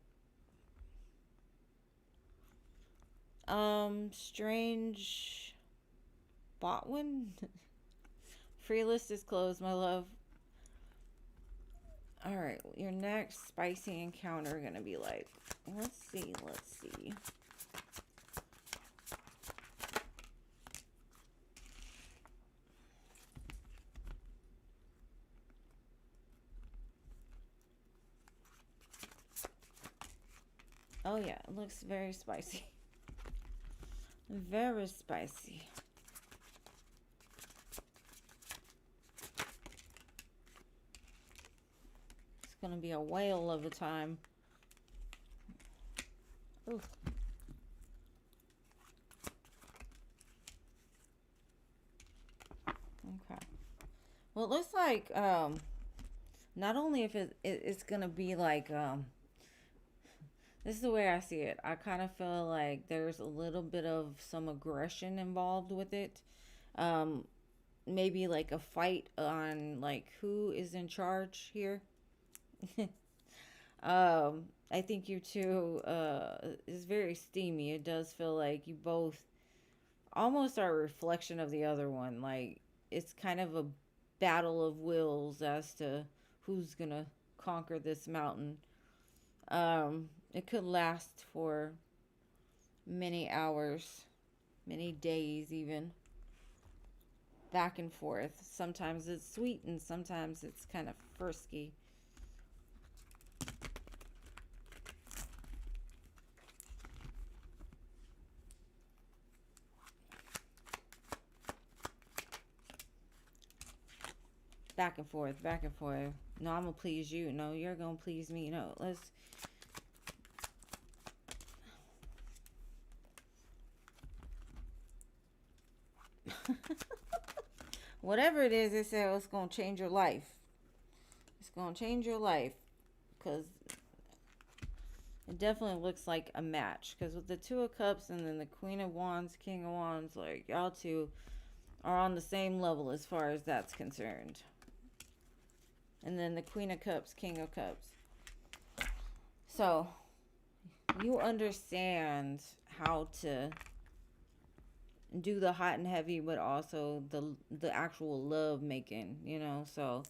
Strange Botwin. Free list is closed, my love. All right, your next spicy encounter gonna be like, let's see. Oh yeah, it looks very spicy. Very spicy. It's gonna be a whale of a time. Ooh. Okay. Well, it looks like not only if it's gonna be like this is the way I see it. I kind of feel like there's a little bit of some aggression involved with it. Maybe like a fight on like who is in charge here. I think you two is very steamy. It does feel like you both almost are a reflection of the other one. Like it's kind of a battle of wills as to who's gonna conquer this mountain. It could last for many hours, many days even. Back and forth. Sometimes it's sweet and sometimes it's kind of frisky. Back and forth, back and forth. No, I'm gonna please you. No, you're gonna please me. No, let's. Whatever it is, it said it's gonna change your life. It's gonna change your life, cause It definitely looks like a match. Because with the Two of Cups and then the Queen of Wands, King of Wands, like, y'all two are on the same level as far as that's concerned. And then the Queen of Cups, King of Cups. So, you understand how to do the hot and heavy, but also the actual love making, you know. So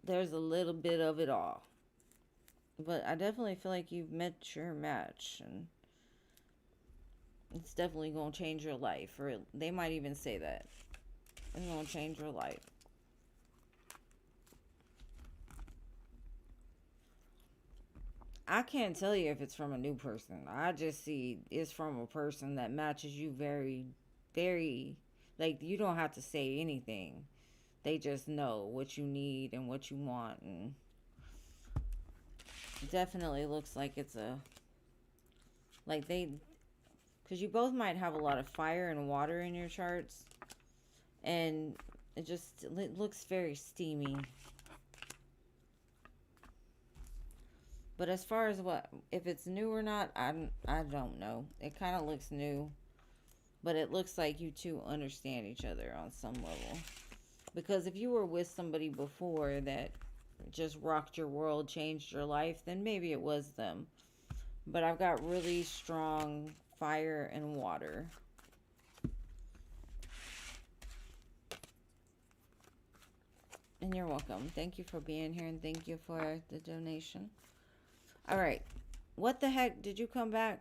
there's a little bit of it all, but I definitely feel like you've met your match, and it's definitely gonna change your life, or they might even say that it's gonna change your life. I can't tell you if it's from a new person. I just see it's from a person that matches you very, very, like, you don't have to say anything. They just know what you need and what you want, and definitely looks like it's a, like, they, because you both might have a lot of fire and water in your charts, and it looks very steamy. But as far as what, if it's new or not, I don't know. It kind of looks new, but it looks like you two understand each other on some level. Because if you were with somebody before that just rocked your world, changed your life, then maybe it was them. But I've got really strong fire and water. And you're welcome. Thank you for being here, and thank you for the donation. All right. What the heck? Did you come back?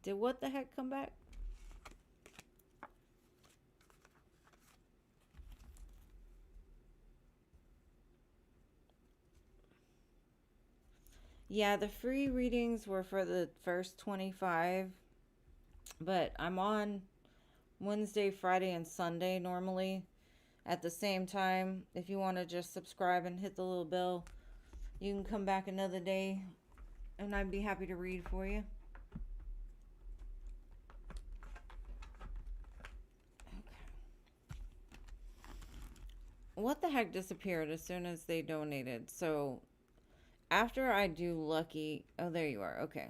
Did what the heck come back? Yeah, the free readings were for the first 25, but I'm on Wednesday, Friday, and Sunday normally at the same time. If you want to just subscribe and hit the little bell, you can come back another day, and I'd be happy to read for you. What the heck disappeared as soon as they donated? So after I do lucky, oh, there you are. Okay.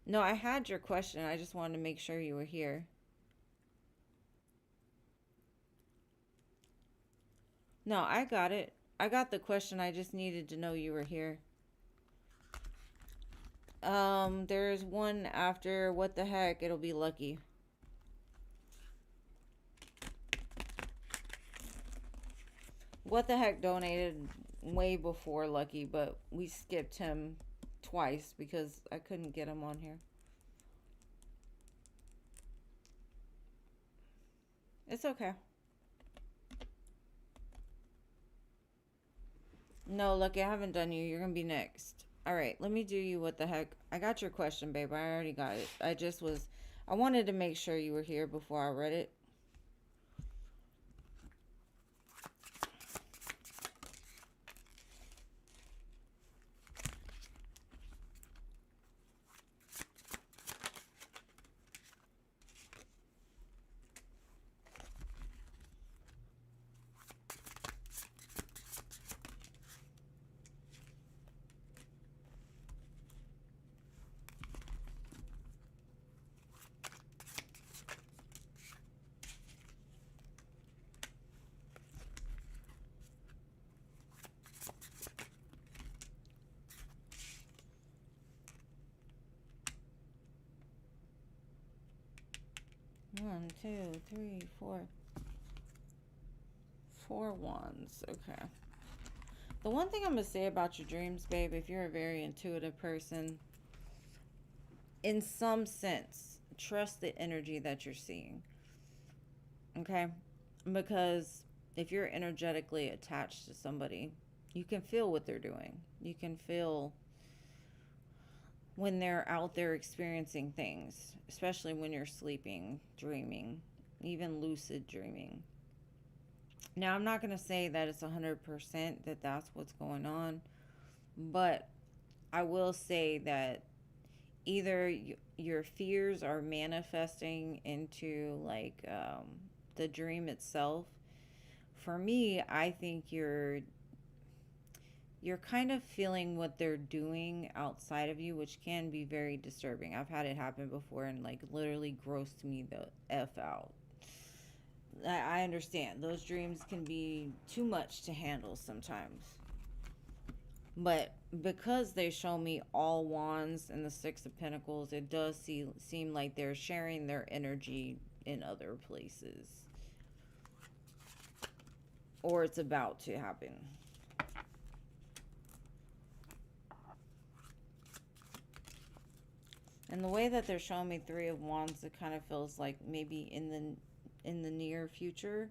No, I had your question. I just wanted to make sure you were here. No, I got it. I got the question. I just needed to know you were here. There's one after what the heck. It'll be lucky. What the heck donated way before lucky, but we skipped him twice because I couldn't get him on here. It's okay. No, lucky, I haven't done you. You're gonna be next. All right, let me do you. What the heck? I got your question, babe. I already got it. I wanted to make sure you were here before I read it. One, two, three, four. 4 wands. Okay. The one thing I'm going to say about your dreams, babe, if you're a very intuitive person, in some sense, trust the energy that you're seeing. Okay? Because if you're energetically attached to somebody, you can feel what they're doing. You can feel when they're out there experiencing things, especially when you're sleeping, dreaming, even lucid dreaming. Now, I'm not going to say that it's 100% that that's what's going on, but I will say that either your fears are manifesting into like the dream itself. For me, I think you're kind of feeling what they're doing outside of you, which can be very disturbing. I've had it happen before and like literally grossed me the F out. I understand. Those dreams can be too much to handle sometimes. But because they show me all wands and the Six of Pentacles, it does seem like they're sharing their energy in other places. Or it's about to happen. And the way that they're showing me Three of Wands, it kind of feels like maybe in the near future.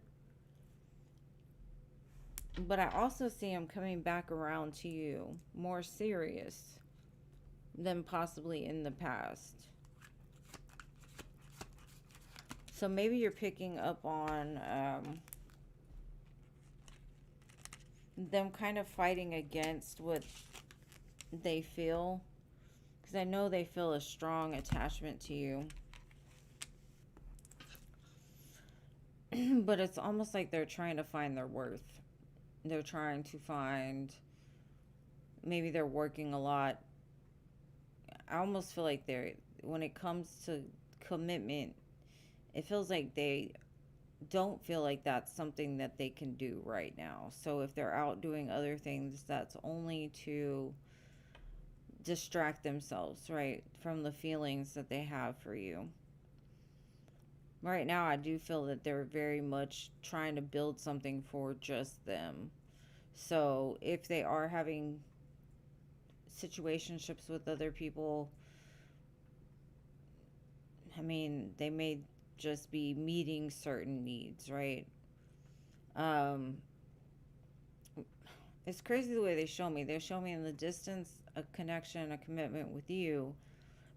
But I also see them coming back around to you more serious than possibly in the past. So maybe you're picking up on them kind of fighting against what they feel. Because I know they feel a strong attachment to you. But it's almost like they're trying to find their worth. They're trying to find, maybe they're working a lot. I almost feel like when it comes to commitment, it feels like they don't feel like that's something that they can do right now. So if they're out doing other things, that's only to distract themselves, right, from the feelings that they have for you. Right now, I do feel that they're very much trying to build something for just them. So if they are having situationships with other people, I mean, they may just be meeting certain needs, right? It's crazy the way they show me. They show me in the distance a connection, a commitment with you.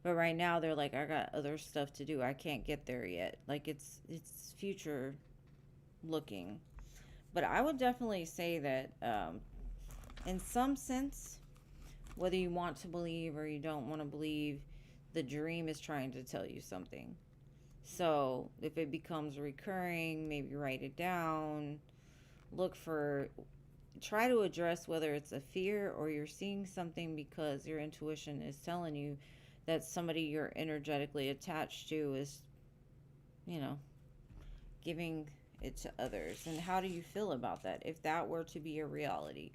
But right now they're like, I got other stuff to do. I can't get there yet. Like it's future looking. But I would definitely say that in some sense, whether you want to believe or you don't want to believe, the dream is trying to tell you something. So if it becomes recurring, maybe write it down. Try to address whether it's a fear or you're seeing something because your intuition is telling you that somebody you're energetically attached to is, giving it to others. And how do you feel about that? If that were to be a reality,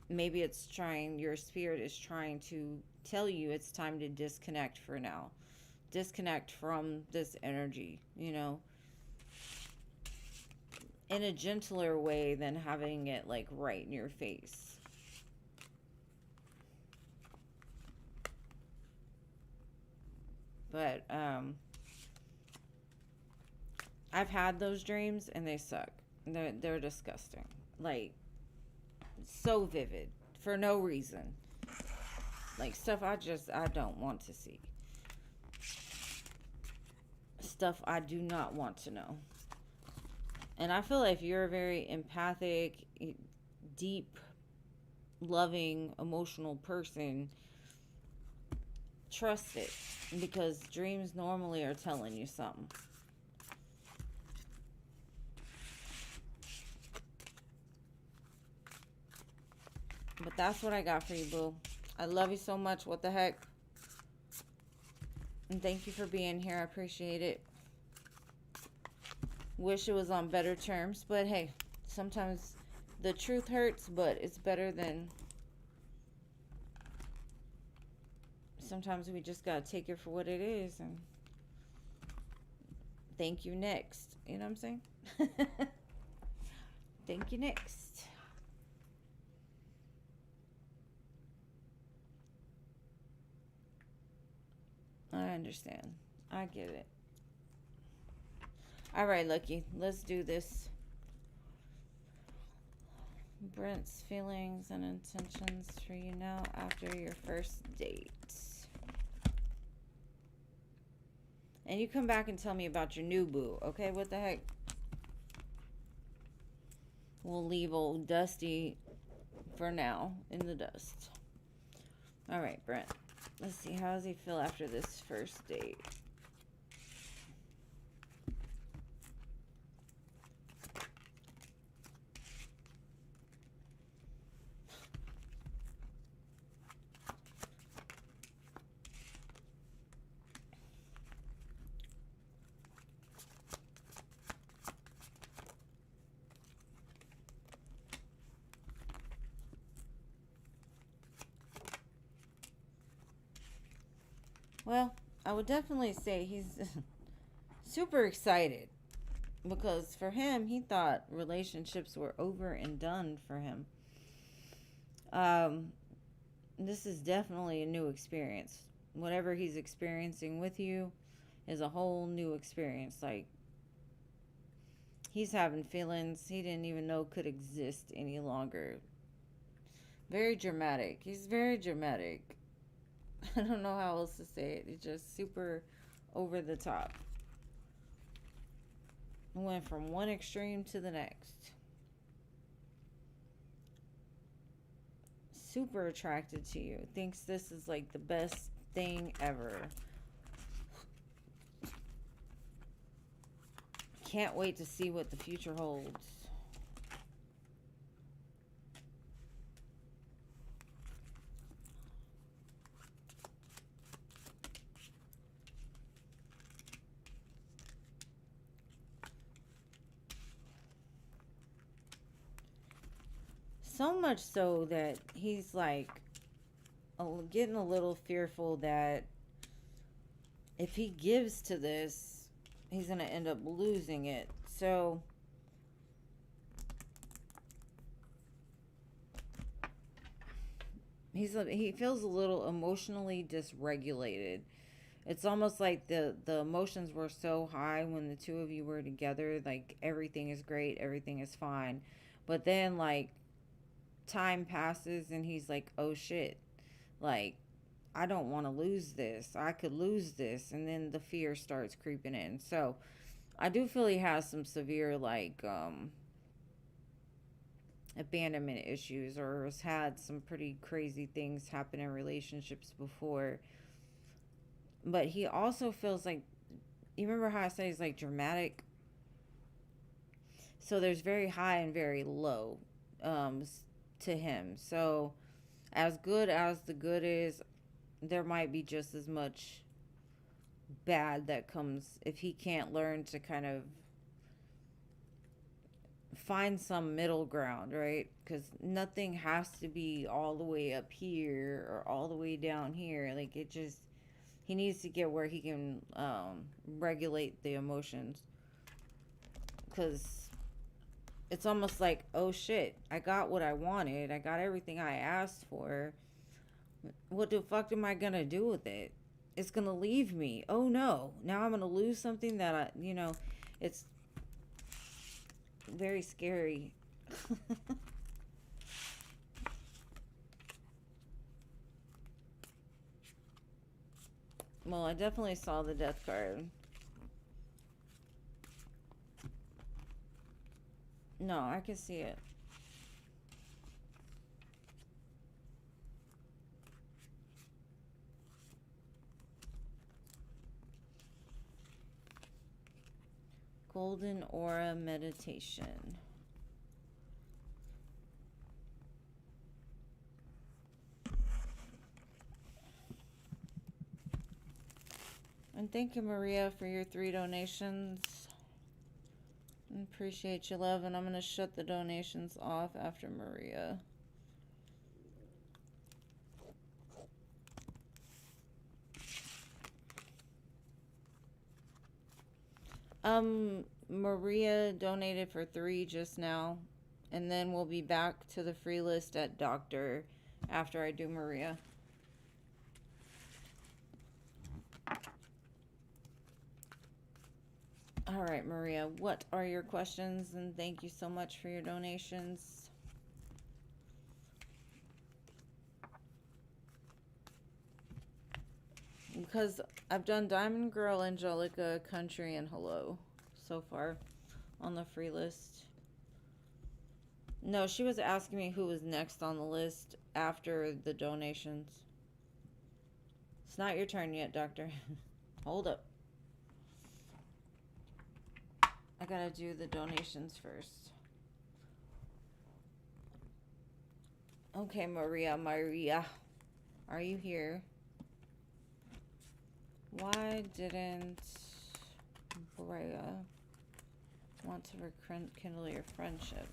maybe your spirit is trying to tell you it's time to disconnect for now. Disconnect from this energy, in a gentler way than having it like right in your face. But I've had those dreams and they suck. They're disgusting. Like so vivid for no reason. Like stuff I don't want to see. Stuff I do not want to know. And I feel like if you're a very empathic, deep, loving, emotional person, trust it, because dreams normally are telling you something. But that's what I got for you, boo. I love you so much. What the heck? And thank you for being here. I appreciate it. Wish it was on better terms, but hey, sometimes the truth hurts, but it's better than... Sometimes we just gotta take it for what it is and thank you next. You know what I'm saying? Thank you next. I understand. I get it. All right, Lucky. Let's do this. Brent's feelings and intentions for you now after your first date. And you come back and tell me about your new boo, okay? What the heck? We'll leave old Dusty for now in the dust. All right, Brent. Let's see. How does he feel after this first date? Well, I would definitely say he's super excited because for him, he thought relationships were over and done for him. Um, this is definitely a new experience. Whatever he's experiencing with you is a whole new experience. Like, he's having feelings he didn't even know could exist any longer. Very dramatic. He's very dramatic. I don't know how else to say it. It's just super over the top. Went from one extreme to the next. Super attracted to you. Thinks this is like the best thing ever. Can't wait to see what the future holds. So much so that he's like getting a little fearful that if he gives to this, he's going to end up losing it. So he feels a little emotionally dysregulated. It's almost like the emotions were so high when the two of you were together, like everything is great, everything is fine. But then like time passes and he's like, "Oh shit. Like I don't want to lose this. I could lose this." And then the fear starts creeping in. So, I do feel he has some severe like abandonment issues or has had some pretty crazy things happen in relationships before. But he also feels like, you remember how I said he's like dramatic? So there's very high and very low to him. So as good as the good is, there might be just as much bad that comes if he can't learn to kind of find some middle ground, right? Because nothing has to be all the way up here or all the way down here. Like, it just, he needs to get where he can regulate the emotions. Because it's almost like, oh shit, I got what I wanted. I got everything I asked for. What the fuck am I gonna do with it? It's gonna leave me. Oh no. Now I'm gonna lose something that it's very scary. Well, I definitely saw the death card. No, I can see it. Golden Aura Meditation. And thank you, Maria, for your 3 donations. Appreciate you, love. And I'm going to shut the donations off after Maria. Maria donated for 3 just now. And then we'll be back to the free list at Doctor after I do Maria. All right, Maria, what are your questions? And thank you so much for your donations. Because I've done Diamond Girl, Angelica, Country, and Hello so far on the free list. No, she was asking me who was next on the list after the donations. It's not your turn yet, Doctor. Hold up. I gotta do the donations first. Okay, Maria, are you here? Why didn't Brea want to rekindle your friendship?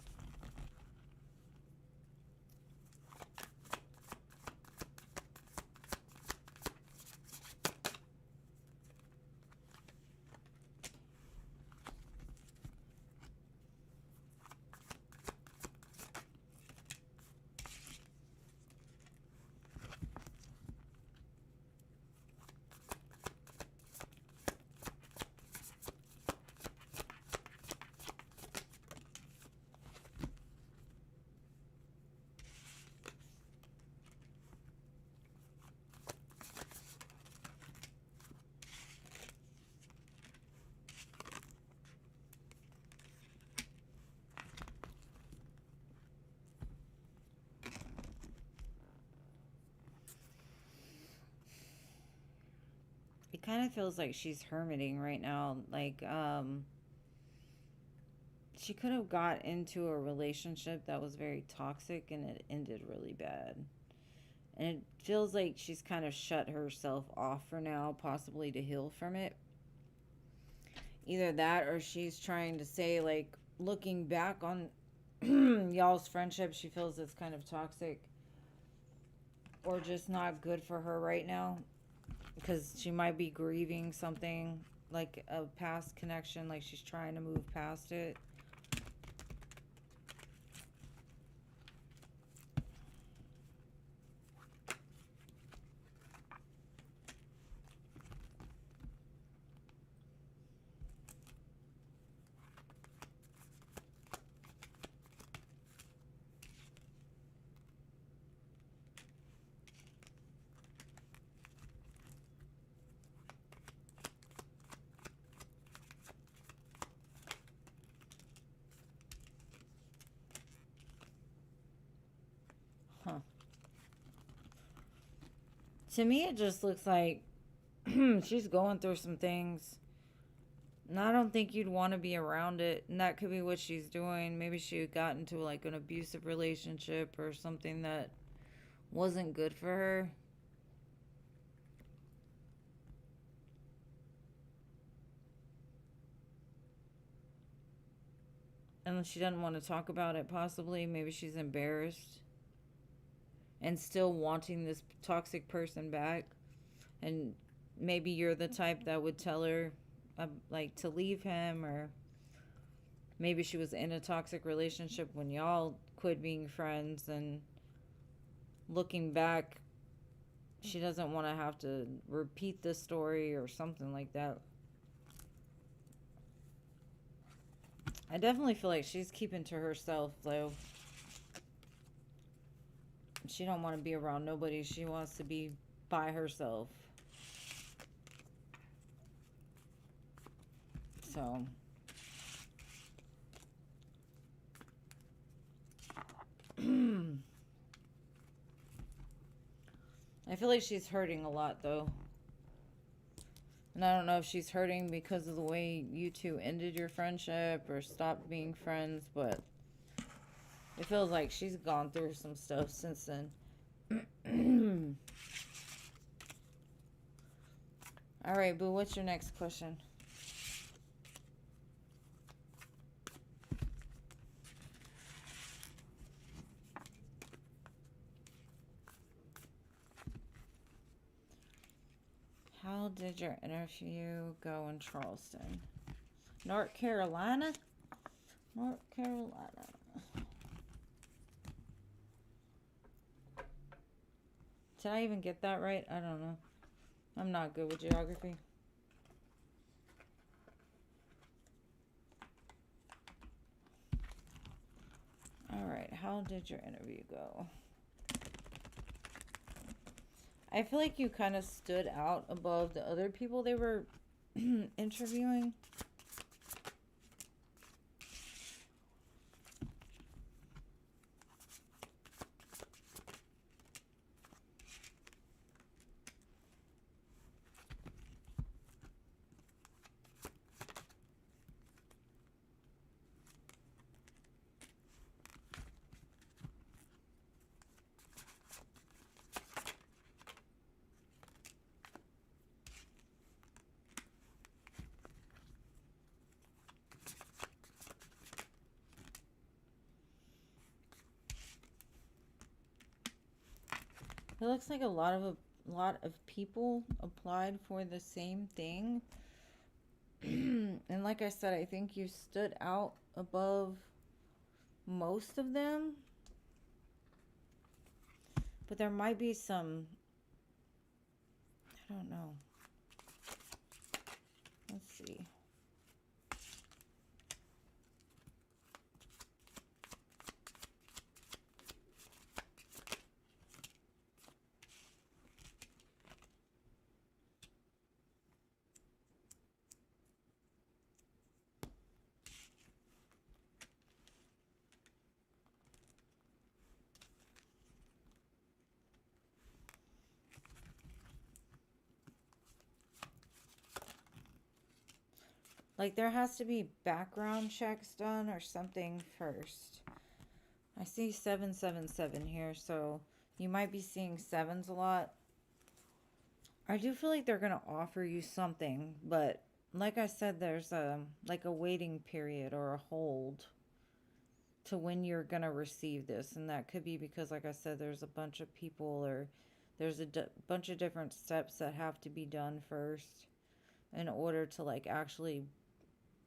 kind of feels like she's hermiting right now. Like, she could have got into a relationship that was very toxic and it ended really bad. And it feels like she's kind of shut herself off for now, possibly to heal from it. Either that or she's trying to say, like, looking back on y'all's friendship, she feels it's kind of toxic or just not good for her right now. Because she might be grieving something, like a past connection, like she's trying to move past it. Huh. To me, it just looks like she's going through some things. And I don't think you'd want to be around it. And that could be what she's doing. Maybe she got into like an abusive relationship or something that wasn't good for her. And she doesn't want to talk about it, possibly. Maybe she's embarrassed. And still wanting this toxic person back. And maybe you're the type that would tell her, like, to leave him. Or maybe she was in a toxic relationship when y'all quit being friends. And looking back, she doesn't want to have to repeat this story or something like that. I definitely feel like she's keeping to herself, though. She don't want to be around nobody. She wants to be by herself. So I feel like she's hurting a lot, though. And I don't know if she's hurting because of the way you two ended your friendship or stopped being friends, but it feels like she's gone through some stuff since then. All right, boo, what's your next question? How did your interview go in Charleston? North Carolina? North Carolina. Did I even get that right? I don't know. I'm not good with geography. Alright, how did your interview go? I feel like you kind of stood out above the other people they were interviewing. It looks like a lot of people applied for the same thing. And like I said, I think you stood out above most of them. But there might be some, I don't know. Let's see. Like, there has to be background checks done or something first. I see 777 here, so you might be seeing sevens a lot. I do feel like they're going to offer you something, but like I said, there's like a waiting period or a hold to when you're going to receive this. And that could be because, like I said, there's a bunch of people, or there's a bunch of different steps that have to be done first in order to like actually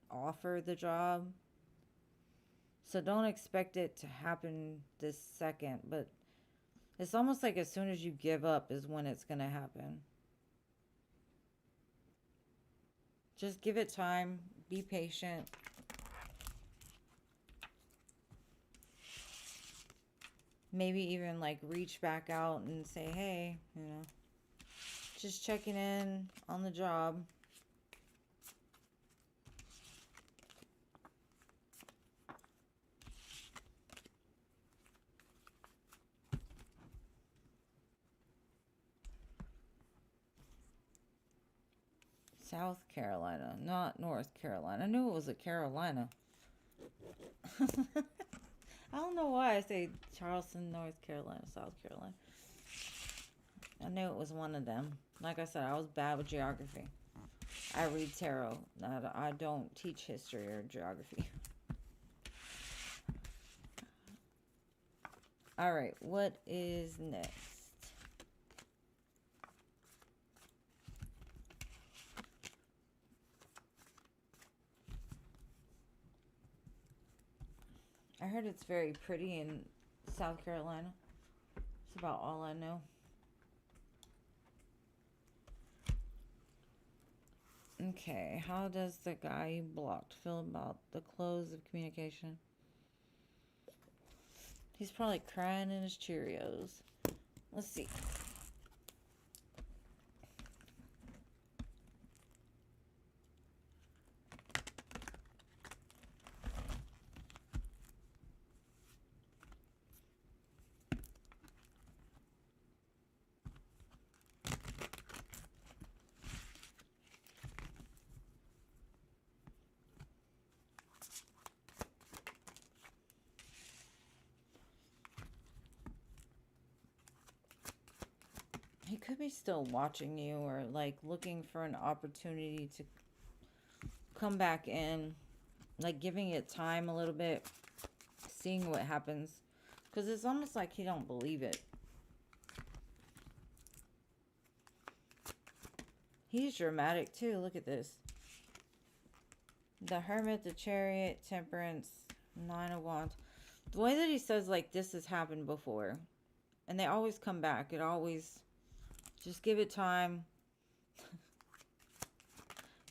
offer the job. So don't expect it to happen this second, but it's almost like as soon as you give up is when it's going to happen. Just give it time. Be patient. Maybe even like reach back out and say, hey, you know, just checking in on the job. South Carolina, not North Carolina. I knew it was a Carolina. I don't know why I say Charleston, North Carolina, South Carolina. I knew it was one of them. Like I said, I was bad with geography. I read tarot. I don't teach history or geography. All right, what is next? I heard it's very pretty in South Carolina. That's about all I know. Okay, how does the guy you blocked feel about the close of communication? He's probably crying in his Cheerios. Let's see. He could be still watching you, or like looking for an opportunity to come back in, like giving it time a little bit, seeing what happens, because it's almost like he don't believe it. He's dramatic too. Look at this. The Hermit, the Chariot, Temperance, Nine of Wands. The way that he says like this has happened before, and they always come back. It always, just give it time.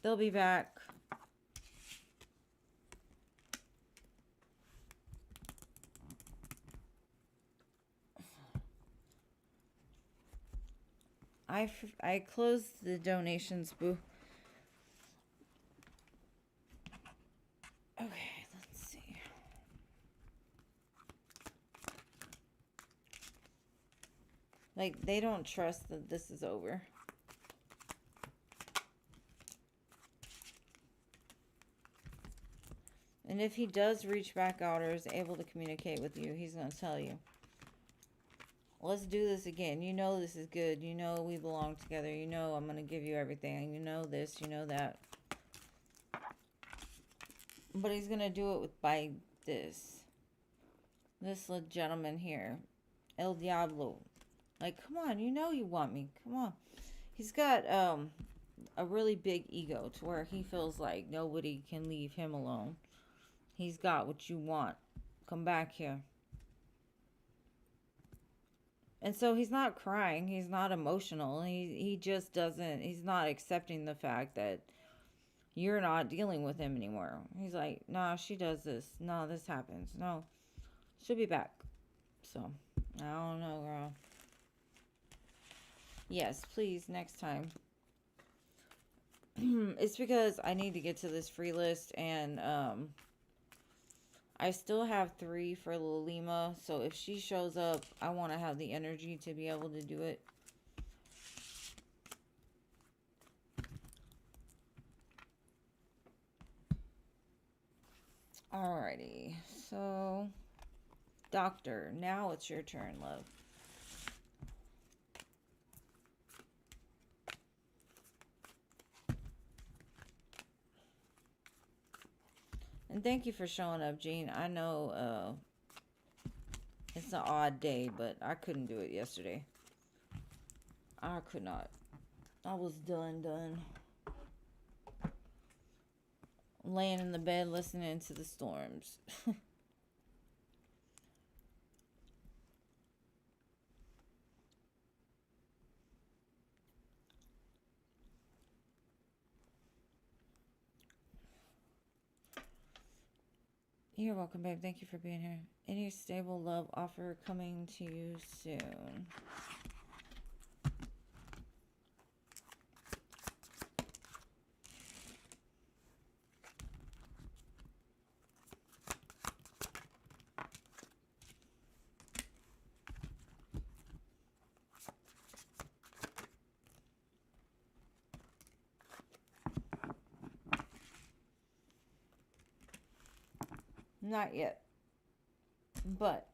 They'll be back. I closed the donations, boo. Okay, let's see. Like, they don't trust that this is over. And if he does reach back out or is able to communicate with you, he's going to tell you, let's do this again. You know this is good. You know we belong together. You know I'm going to give you everything. You know this. You know that. But he's going to do it by this. This little gentleman here. El Diablo. Like, come on. You know you want me. Come on. He's got a really big ego to where he feels like nobody can leave him alone. He's got what you want. Come back here. And so he's not crying. He's not emotional. He just doesn't, he's not accepting the fact that you're not dealing with him anymore. He's like, no, she does this. No, this happens. No, she'll be back. So, I don't know, girl. Yes, please, next time. It's because I need to get to this free list, and I still have 3 for Lima, so if she shows up, I want to have the energy to be able to do it. Alrighty, so Doctor, now it's your turn, love. And thank you for showing up, Jean. I know it's an odd day, but I couldn't do it yesterday. I could not. I was done. Laying in the bed listening to the storms. You're welcome, babe. Thank you for being here. Any stable love offer coming to you soon? Not yet. But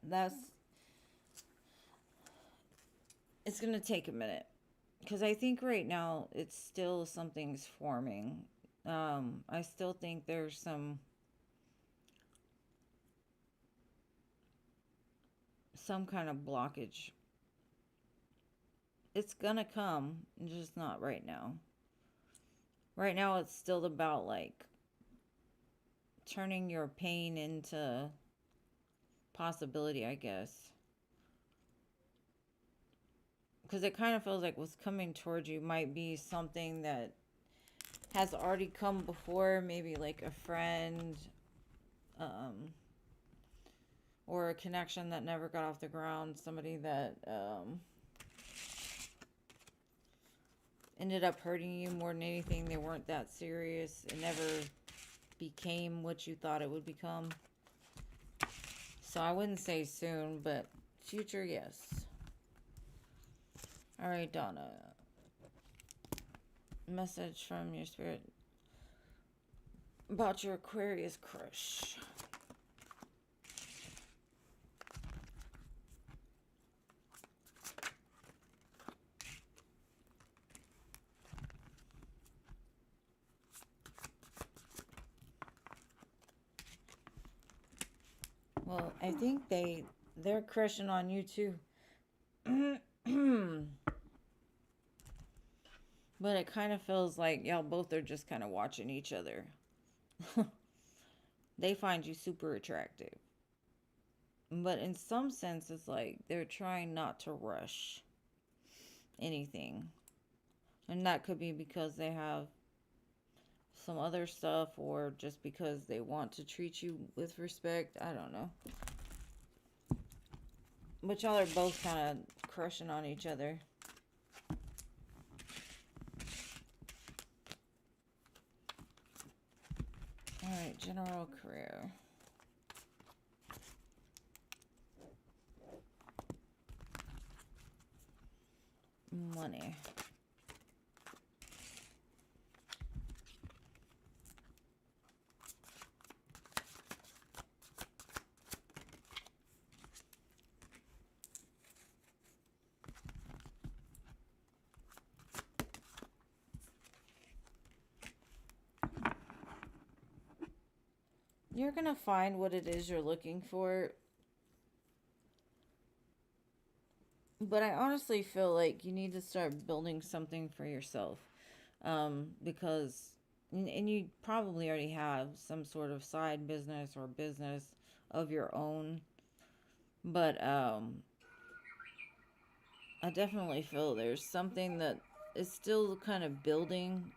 it's going to take a minute. Because I think right now it's still something's forming. I still think there's some kind of blockage. It's going to come, just not right now. Right now it's still about like turning your pain into possibility, I guess. Because it kind of feels like what's coming towards you might be something that has already come before, maybe like a friend, or a connection that never got off the ground, somebody that ended up hurting you more than anything. They weren't that serious. It never became what you thought it would become. So I wouldn't say soon, but future, yes. All right, Donna. Message from your spirit about your Aquarius crush. Well, I think they're crushing on you too. But it kind of feels like y'all both are just kind of watching each other. They find you super attractive. But in some sense, it's like they're trying not to rush anything. And that could be because they have some other stuff, or just because they want to treat you with respect. I don't know. But y'all are both kind of crushing on each other. Alright, general career. Money. You're going to find what it is you're looking for. But I honestly feel like you need to start building something for yourself. Because, and you probably already have some sort of side business or business of your own. But I definitely feel there's something that is still kind of building,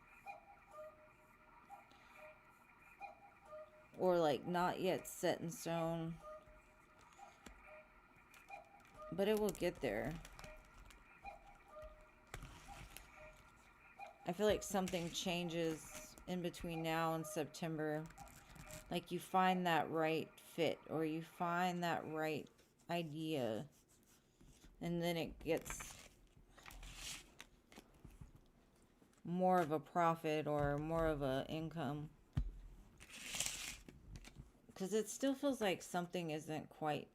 or like not yet set in stone, but it will get there. I feel like something changes in between now and September. Like you find that right fit, or you find that right idea, and then it gets more of a profit or more of a income. Because it still feels like something isn't quite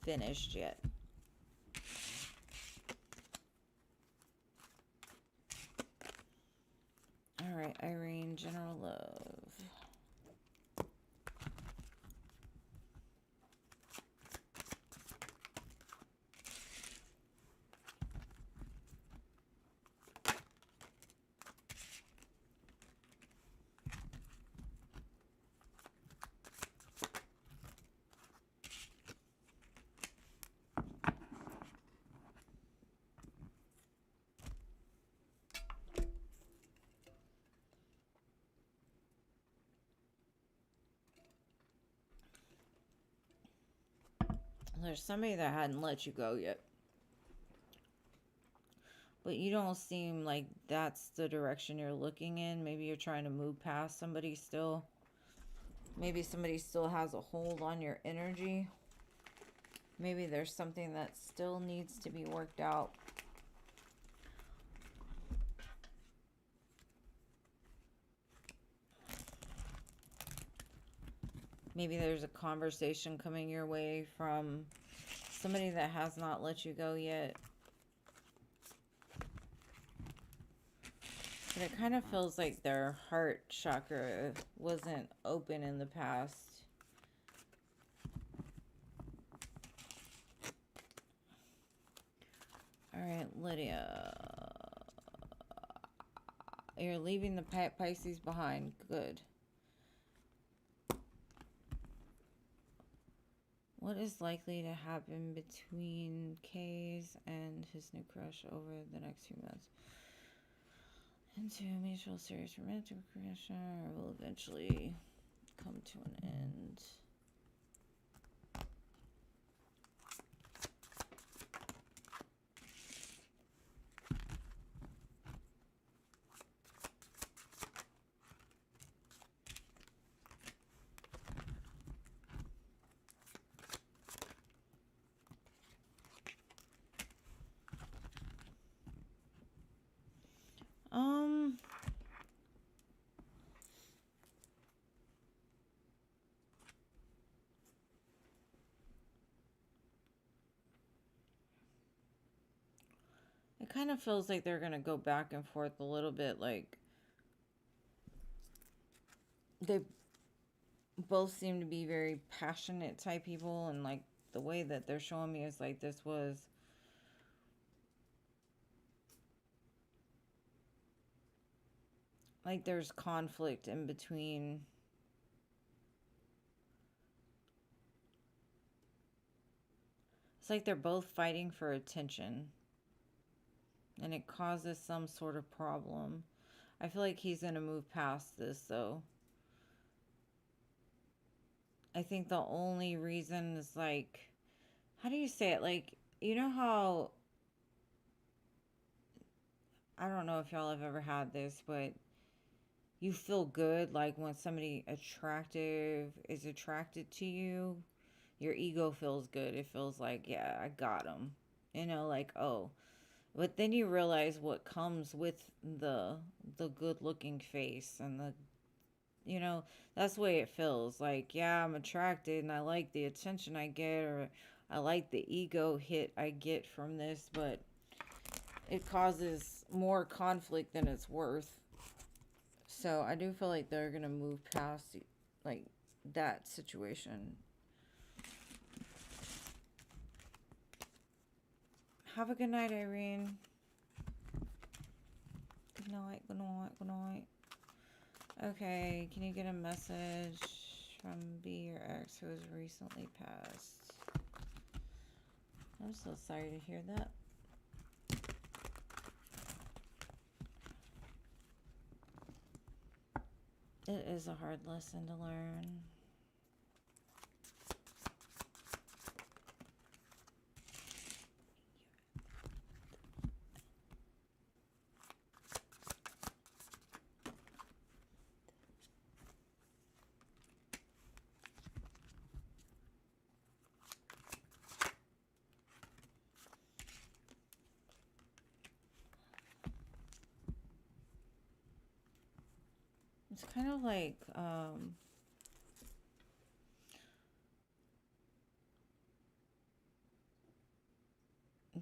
finished yet. All right, Irene, general love. There's somebody that hadn't let you go yet. But you don't seem like that's the direction you're looking in. Maybe you're trying to move past somebody still. Maybe somebody still has a hold on your energy. Maybe there's something that still needs to be worked out. Maybe there's a conversation coming your way from somebody that has not let you go yet. But it kind of feels like their heart chakra wasn't open in the past. All right, Lydia. You're leaving the Pisces behind. Good. What is likely to happen between Kay's and his new crush over the next few months? Into a mutual serious romantic connection, or will eventually come to an end? It kind of feels like they're going to go back and forth a little bit. Like, they both seem to be very passionate type people. And, like, the way that they're showing me is like this was... like there's conflict in between. It's like they're both fighting for attention. And it causes some sort of problem. I feel like he's going to move past this, though. I think the only reason is like... how do you say it? Like, you know how... I don't know if y'all have ever had this, but... you feel good, like, when somebody attractive is attracted to you. Your ego feels good. It feels like, yeah, I got him. You know, like, oh... but then you realize what comes with the good-looking face and the, you know, that's the way it feels. Like, yeah, I'm attracted and I like the attention I get, or I like the ego hit I get from this, but it causes more conflict than it's worth. So I do feel like they're going to move past, like, that situation. Have a good night, Irene. Good night, good night, good night. Okay, can you get a message from B, your ex, who has recently passed? I'm so sorry to hear that. It is a hard lesson to learn. It's kind of like,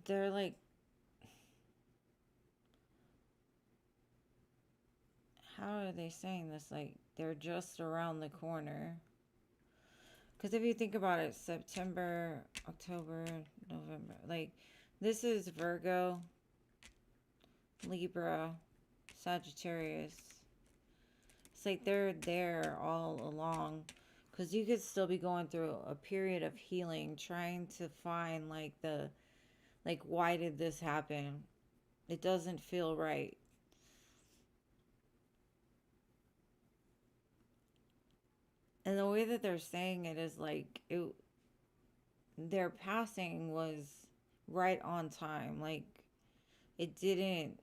they're like, how are they saying this? Like, they're just around the corner. Because if you think about it, September, October, November, like, this is Virgo, Libra, Sagittarius. It's like they're there all along. Because you could still be going through a period of healing, trying to find, like, why did this happen? It doesn't feel right. And the way that they're saying it is like, their passing was right on time. Like, it didn't,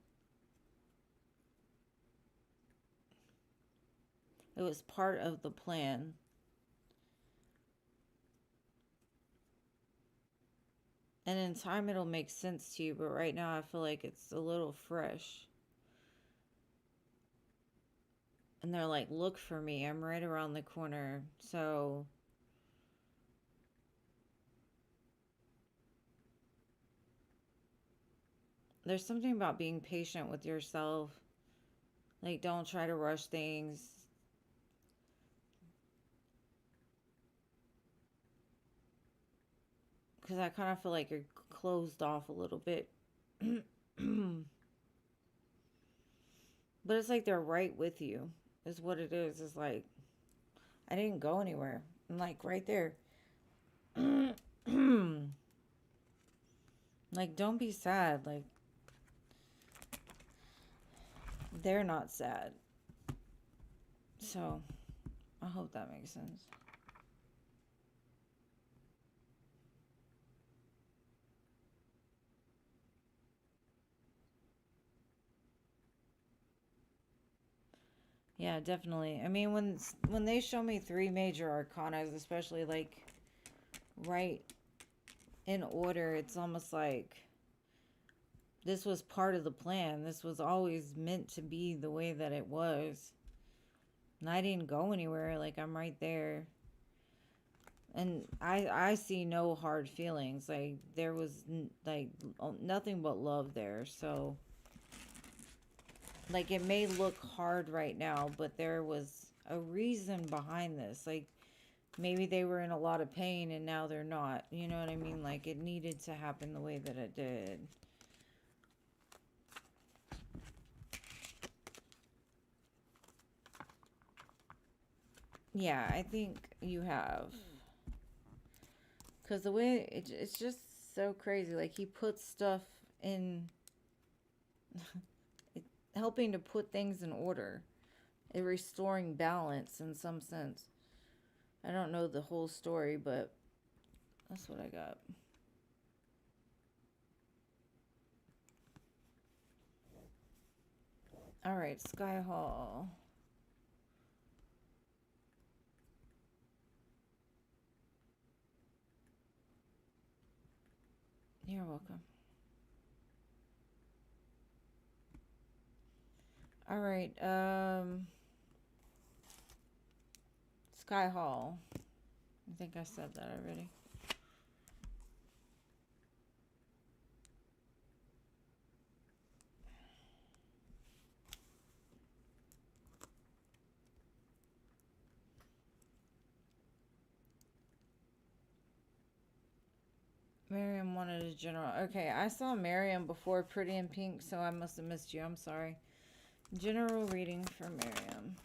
it was part of the plan. And in time, it'll make sense to you. But right now, I feel like it's a little fresh. And they're like, look for me. I'm right around the corner. So there's something about being patient with yourself. Like, don't try to rush things. Because I kind of feel like you're closed off a little bit. But it's like they're right with you, is what it is. It's like, I didn't go anywhere. I'm like right there. Like, don't be sad. Like, they're not sad. So, I hope that makes sense. Yeah, definitely. I mean, when they show me 3 major arcanas, especially like right in order, it's almost like this was part of the plan. This was always meant to be the way that it was. And I didn't go anywhere. Like, I'm right there. And I see no hard feelings. Like, there was like nothing but love there. So, like, it may look hard right now, but there was a reason behind this. Like, maybe they were in a lot of pain and now they're not. You know what I mean? Like, it needed to happen the way that it did. Yeah, I think you have. Because the way it's just so crazy. Like, he puts stuff in, helping to put things in order, restoring balance in some sense. I don't know the whole story, but that's what I got. All right, Sky Hall. You're welcome. All right, Sky Hall. I think I said that already. Miriam wanted a general. Okay, I saw Miriam before Pretty in Pink, so I must have missed you. I'm sorry. General reading for Miriam.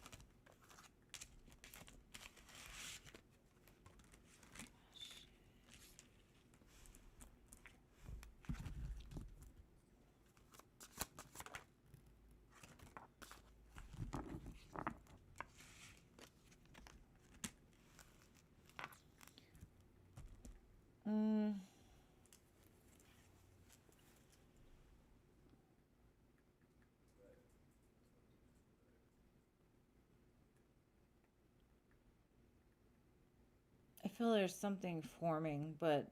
I feel there's something forming, but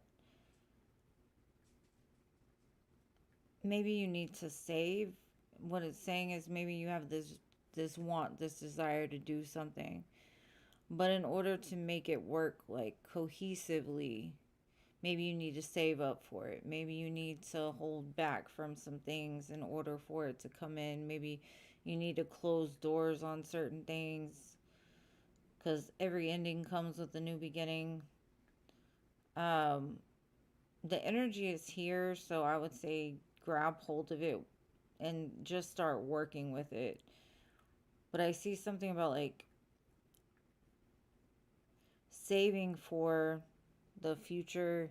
maybe you need to save. What it's saying is maybe you have this want, this desire to do something, but in order to make it work like cohesively, maybe you need to save up for it. Maybe you need to hold back from some things in order for it to come in. Maybe you need to close doors on certain things because every ending comes with a new beginning. Um, the energy is here, so I would say grab hold of it and just start working with it. But I see something about like saving for the future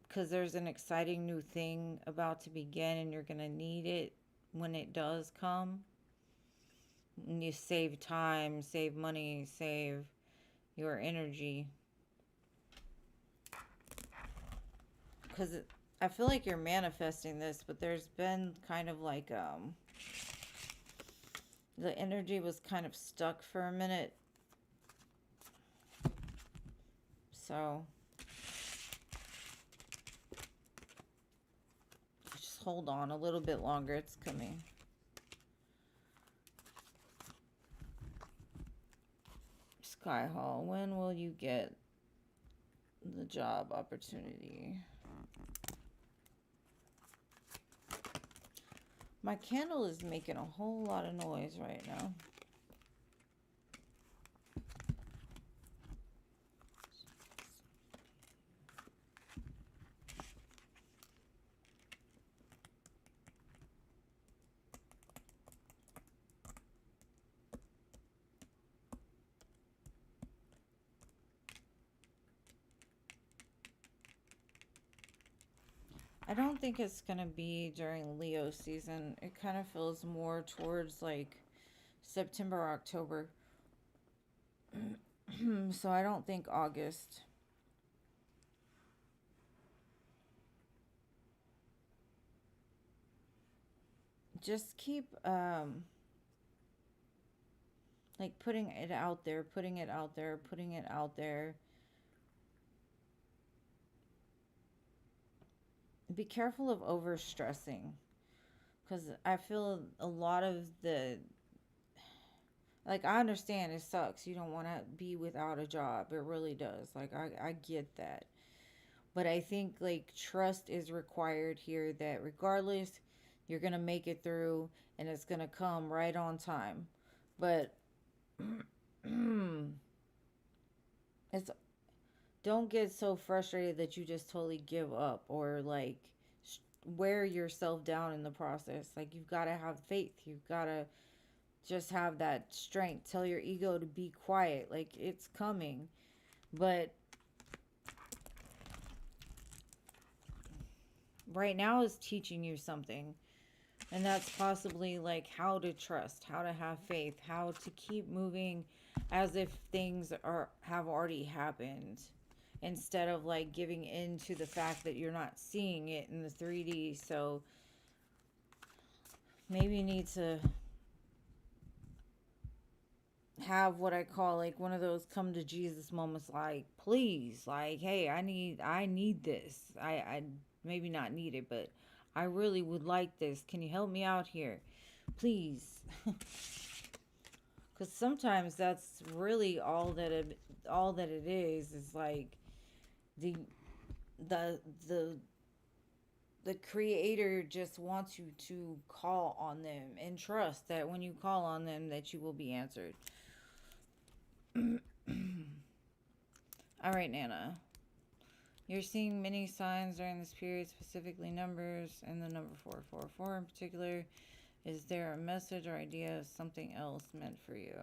because there's an exciting new thing about to begin and you're going to need it when it does come. And you save time, save money, save your energy. Because I feel like you're manifesting this, but there's been kind of like the energy was kind of stuck for a minute. So just hold on a little bit longer. It's coming. Sky Hall, when will you get the job opportunity? My candle is making a whole lot of noise right now. I don't think it's going to be during Leo season. It kind of feels more towards like September, October. So I don't think August. Just keep like putting it out there, putting it out there, putting it out there. Be careful of overstressing because I feel a lot of the like I understand it sucks. You don't want to be without a job. It really does. Like I get that. But I think like trust is required here that regardless you're going to make it through and it's going to come right on time. But it's don't get so frustrated that you just totally give up or like wear yourself down in the process. Like you've got to have faith. You've got to just have that strength. Tell your ego to be quiet. Like it's coming. But right now is teaching you something. And that's possibly like how to trust, how to have faith, how to keep moving as if things have already happened instead of like giving in to the fact that you're not seeing it in the 3D. So maybe you need to have what I call like one of those come to Jesus moments, like please, like hey, I need this. I maybe not need it, but I really would like this. Can you help me out here, please? Because sometimes that's really all that it is like the the the the creator just wants you to call on them and trust that when you call on them that you will be answered. All right, Nana. You're seeing many signs during this period, specifically numbers, and the number 444 in particular. Is there a message or idea of something else meant for you?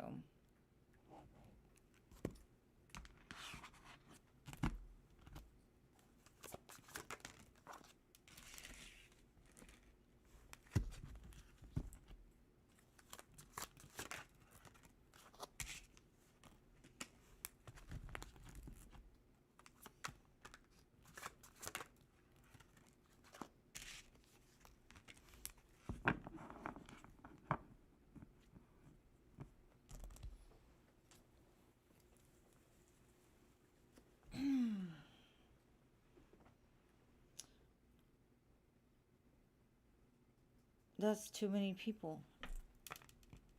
That's too many people.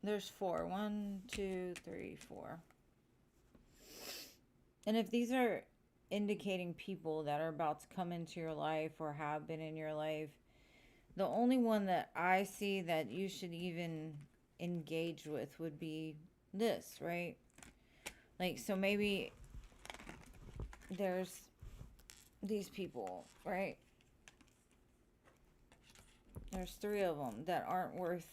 There's 4. 1, 2, 3, 4. And if these are indicating people that are about to come into your life or have been in your life, the only one that I see that you should even engage with would be this, right? Like, so maybe there's these people, right? There's 3 of them that aren't worth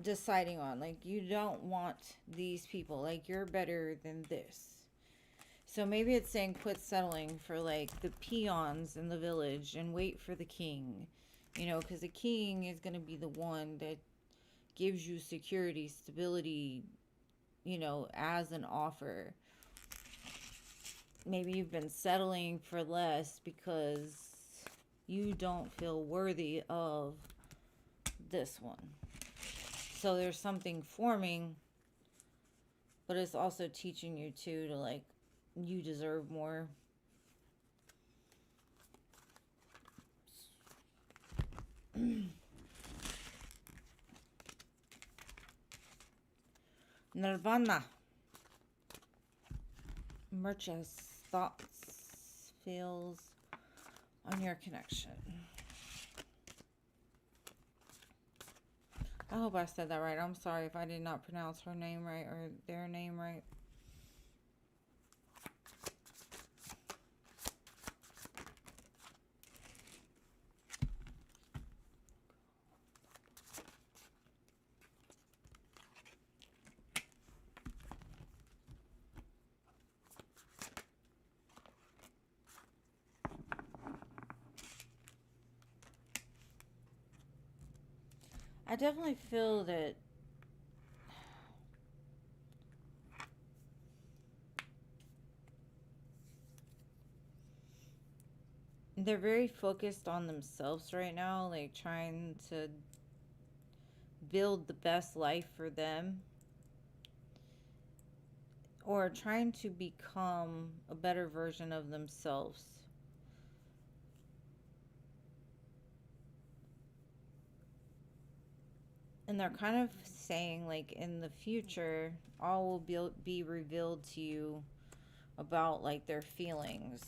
deciding on. Like, you don't want these people. Like, you're better than this. So maybe it's saying quit settling for like the peons in the village and wait for the king. You know, because the king is going to be the one that gives you security, stability, you know, as an offer. Maybe you've been settling for less because you don't feel worthy of this one. So there's something forming, but it's also teaching you too to like, you deserve more. Nirvana. Merch's thoughts, feels on your connection. I hope I said that right. I'm sorry if I did not pronounce her name right or their name right. I definitely feel that they're very focused on themselves right now, like trying to build the best life for them or trying to become a better version of themselves. And they're kind of saying, like, in the future, all will be revealed to you about, like, their feelings.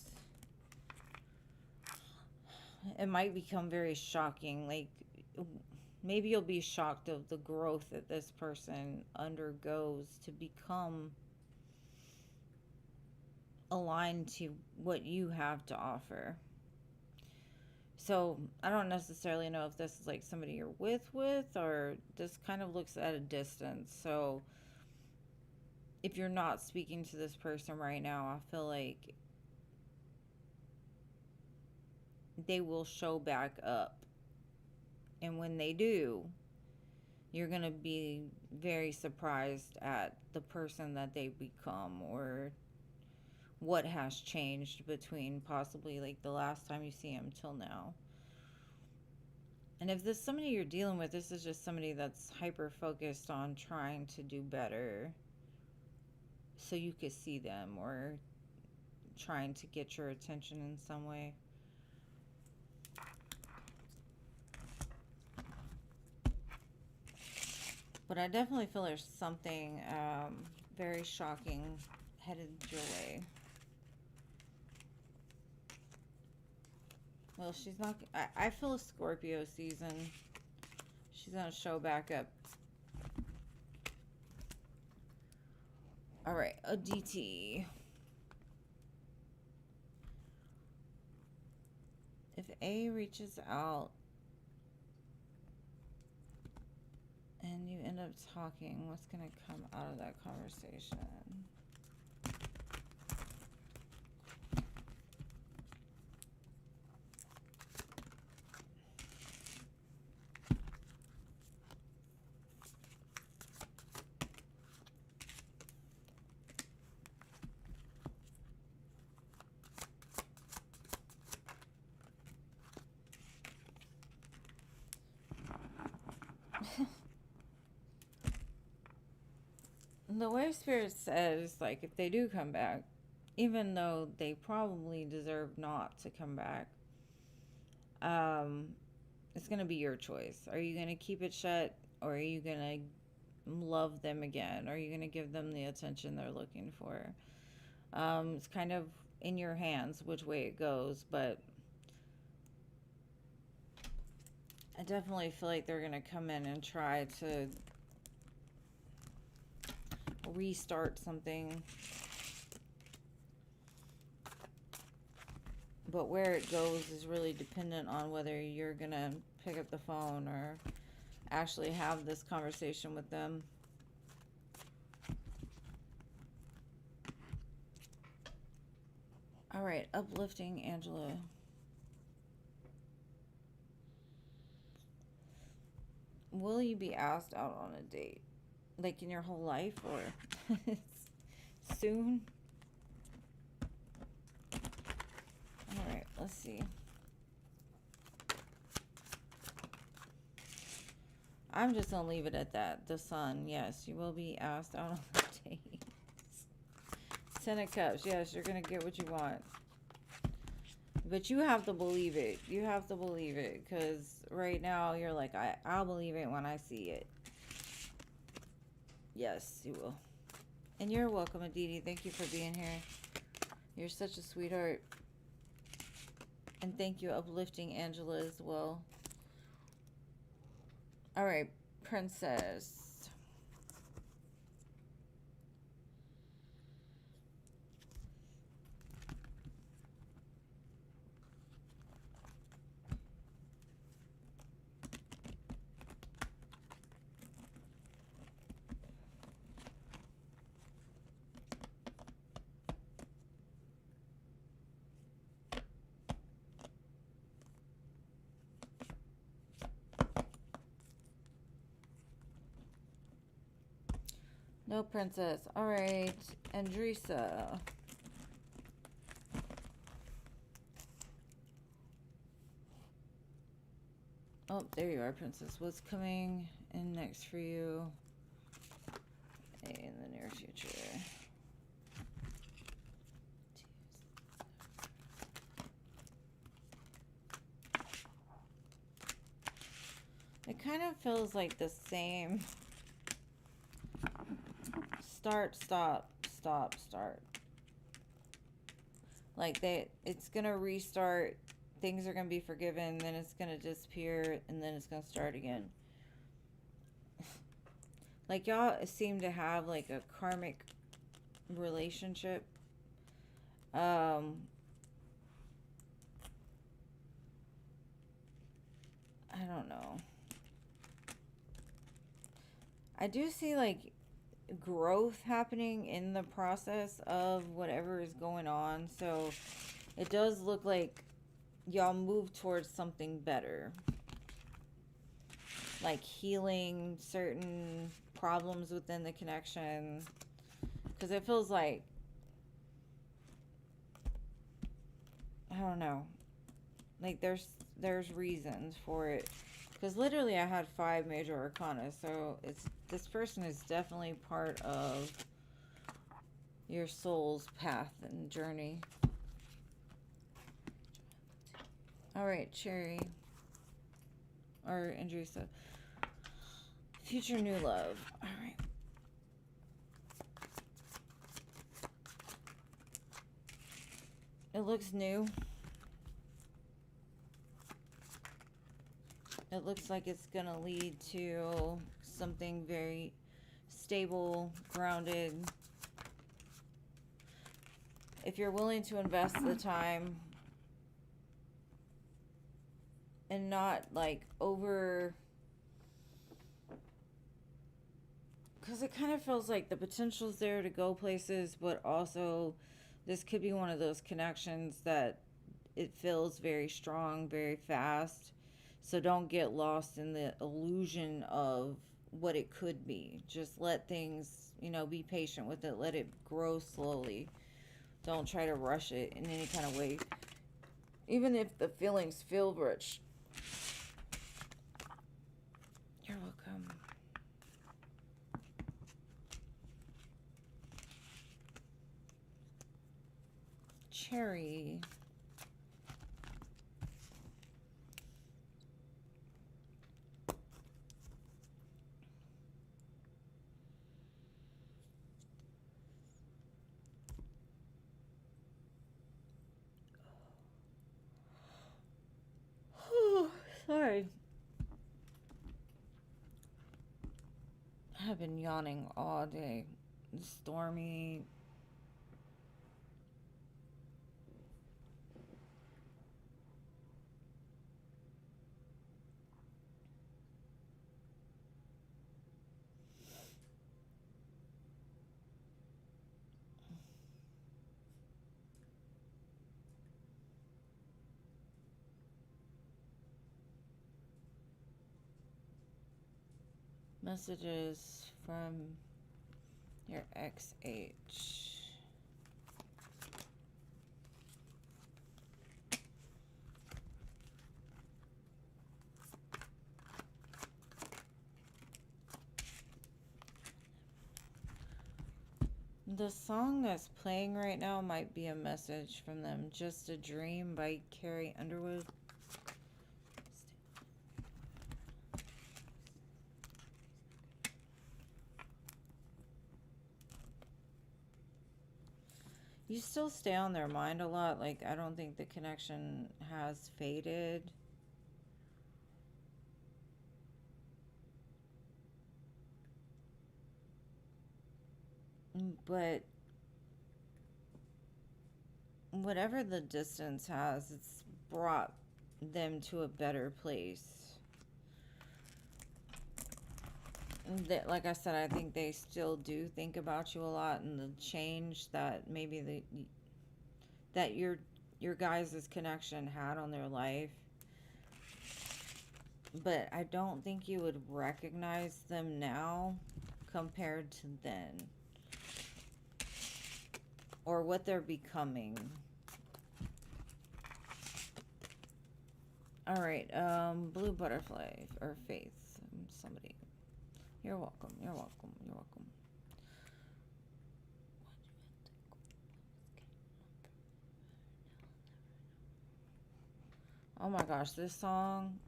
It might become very shocking. Like, maybe you'll be shocked of the growth that this person undergoes to become aligned to what you have to offer. So I don't necessarily know if this is like somebody you're with, or this kind of looks at a distance. So if you're not speaking to this person right now, I feel like they will show back up. And when they do, you're going to be very surprised at the person that they become or what has changed between possibly like the last time you see them till now. And if this is somebody you're dealing with, this is just somebody that's hyper focused on trying to do better so you could see them, or trying to get your attention in some way. But I definitely feel there's something very shocking headed your way. Well, she's not... I feel a Scorpio season. She's going to show back up. Alright, a DT. If A reaches out and you end up talking, what's going to come out of that conversation? The way Spirit says, like, if they do come back, even though they probably deserve not to come back, it's going to be your choice. Are you going to keep it shut, or are you going to love them again? Are you going to give them the attention they're looking for? It's kind of in your hands which way it goes, but I definitely feel like they're going to come in and try to restart something. But where it goes is really dependent on whether you're going to pick up the phone or actually have this conversation with them. All right, uplifting Angela. Will you be asked out on a date? Like in your whole life or soon? All right, let's see. I'm just going to leave it at that. The Sun, yes, you will be asked out on a date. Ten of Cups, yes, you're going to get what you want. But you have to believe it. You have to believe it. Because right now, you're like, I'll believe it when I see it. Yes, you will. And you're welcome, Aditi. Thank you for being here. You're such a sweetheart. And thank you, uplifting Angela, as well. All right, Princess. No princess. All right, Andresa. Oh, there you are, princess. What's coming in next for you in the near future? It kind of feels like the same. Start, stop, stop, start. Like it's gonna restart. Things are gonna be forgiven, then it's gonna disappear, and then it's gonna start again. Like y'all seem to have like a karmic relationship. I don't know. I do see like growth happening in the process of whatever is going on. So it does look like y'all move towards something better. Like healing certain problems within the connection. Because it feels like, I don't know. Like there's reasons for it. Because literally I had 5 major arcana. So this person is definitely part of your soul's path and journey. All right, Cherry. Or Andresa. Future new love. All right. It looks new. It looks like it's going to lead to something very stable, grounded. If you're willing to invest the time and not like over, because it kind of feels like the potential's there to go places, but also this could be one of those connections that it feels very strong, very fast. So don't get lost in the illusion of what it could be. Just let things, be patient with it. Let it grow slowly. Don't try to rush it in any kind of way. Even if the feelings feel rich. You're welcome. Cherry. have been yawning all day. Stormy. Messages from your XH. The song that's playing right now might be a message from them. Just a Dream by Carrie Underwood. You still stay on their mind a lot. Like, I don't think the connection has faded. But whatever the distance has, it's brought them to a better place. That, like I said, I think they still do think about you a lot, and the change that maybe that your guys' connection had on their life. But I don't think you would recognize them now compared to then, or what they're becoming. All right, Blue Butterfly or Faith, somebody. You're welcome. You're welcome. You're welcome. Oh my gosh, this song,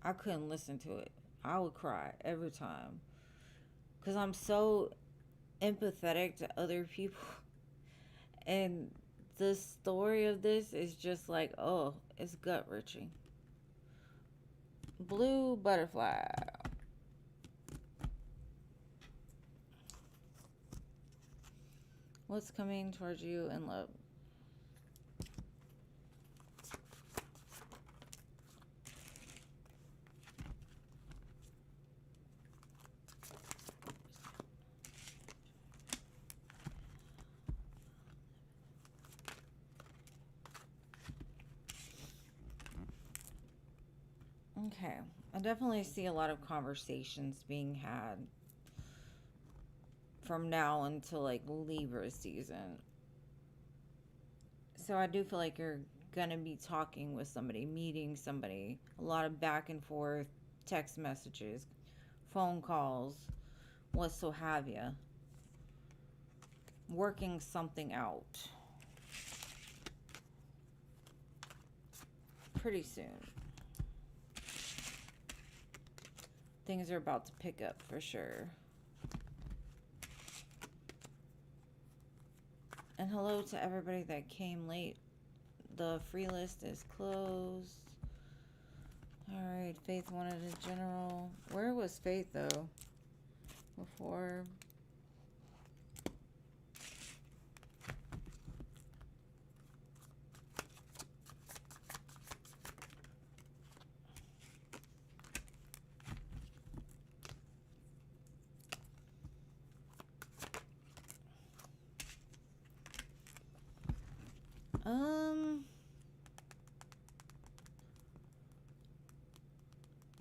I couldn't listen to it. I would cry every time because I'm so empathetic to other people, and the story of this is just like, oh, it's gut wrenching. Blue Butterfly. What's coming towards you in love? Okay, I definitely see a lot of conversations being had from now until like Libra season. So I do feel like you're gonna be talking with somebody, meeting somebody, a lot of back and forth, text messages, phone calls, what so have you, working something out pretty soon. Things are about to pick up for sure. And hello to everybody that came late. The free list is closed. Alright, Faith wanted a general. Where was Faith though? Before.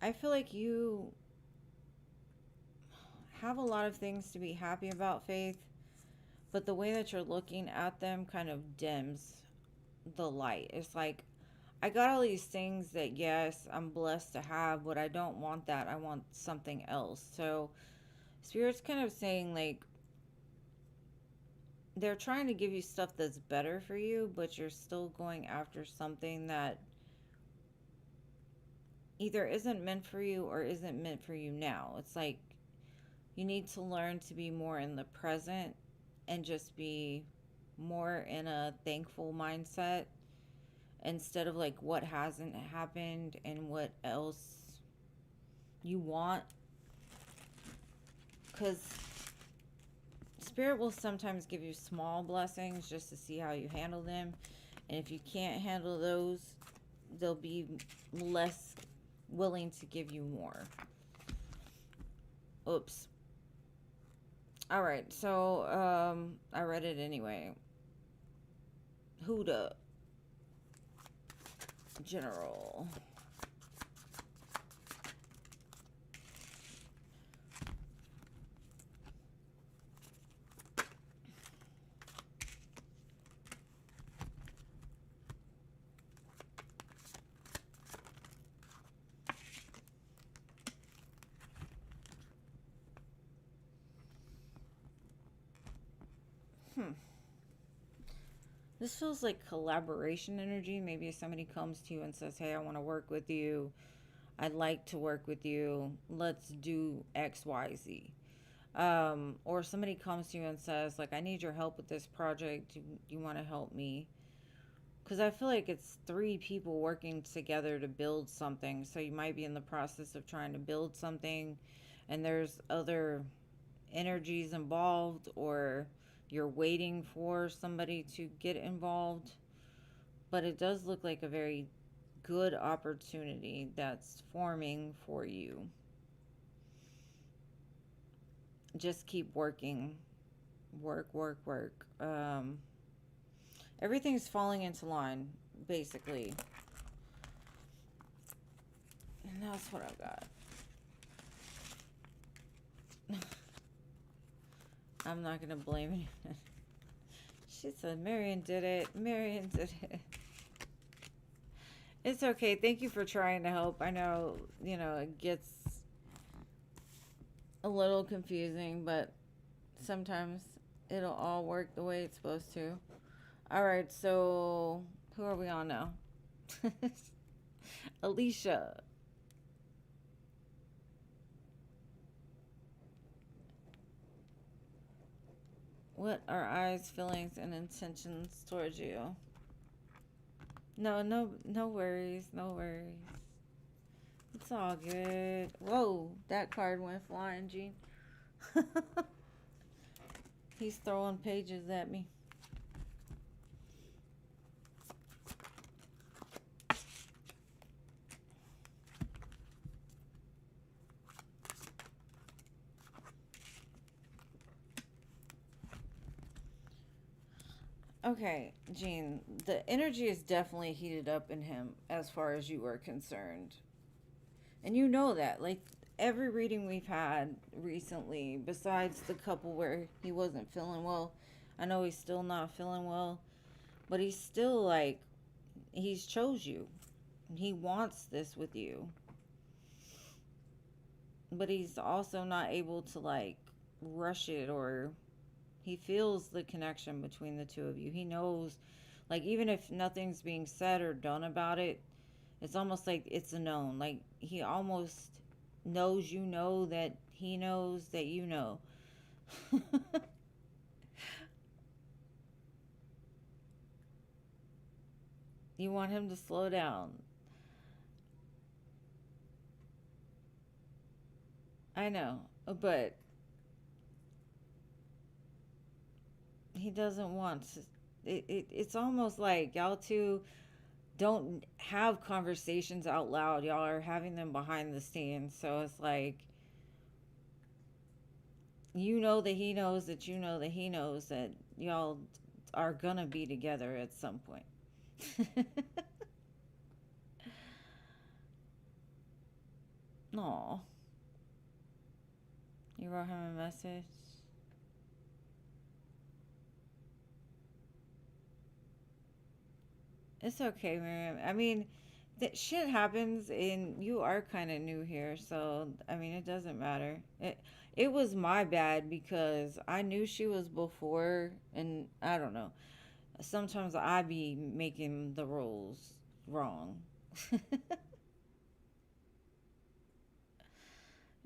I feel like you have a lot of things to be happy about, Faith, but the way that you're looking at them kind of dims the light. It's like, I got all these things that, yes, I'm blessed to have, but I don't want that. I want something else. So Spirit's kind of saying, like, they're trying to give you stuff that's better for you, but you're still going after something that either isn't meant for you or isn't meant for you now. It's like you need to learn to be more in the present and just be more in a thankful mindset instead of like what hasn't happened and what else you want. because Spirit will sometimes give you small blessings just to see how you handle them. And if you can't handle those, they'll be less willing to give you more. Oops. Alright, so, I read it anyway. Huda. General. This feels like collaboration energy. Maybe if somebody comes to you and says, hey, I want to work with you. I'd like to work with you. Let's do X, Y, Z. Or somebody comes to you and says, like, I need your help with this project. You want to help me? Because I feel like it's 3 people working together to build something. So you might be in the process of trying to build something, and there's other energies involved, or you're waiting for somebody to get involved. But it does look like a very good opportunity that's forming for you. Just keep working. Work. Everything's falling into line, basically. And that's what I've got. I'm not going to blame anyone. She said, Marion did it. Marion did it. It's okay. Thank you for trying to help. I know, it gets a little confusing, but sometimes it'll all work the way it's supposed to. Alright, so who are we on now? Alicia. What are eyes, feelings, and intentions towards you? No worries, no worries. It's all good. Whoa, that card went flying, Gene. He's throwing pages at me. Okay, Gene, the energy is definitely heated up in him as far as you are concerned. And you know that. Like, every reading we've had recently, besides the couple where he wasn't feeling well, I know he's still not feeling well, but he's still, like, he's chose you. He wants this with you. But he's also not able to, like, rush it, or he feels the connection between the two of you. He knows, like, even if nothing's being said or done about it, it's almost like it's a known. Like, he almost knows you know that he knows that you know. You want him to slow down. I know, but he doesn't want to. It's almost like y'all two don't have conversations out loud. Y'all are having them behind the scenes. So it's like, you know that he knows that you know that he knows that y'all are gonna be together at some point. Aw. You wrote him a message? It's okay, Miriam. I mean, that shit happens, and you are kind of new here, so I mean, it doesn't matter. It was my bad because I knew she was before, and I don't know. Sometimes I be making the rules wrong.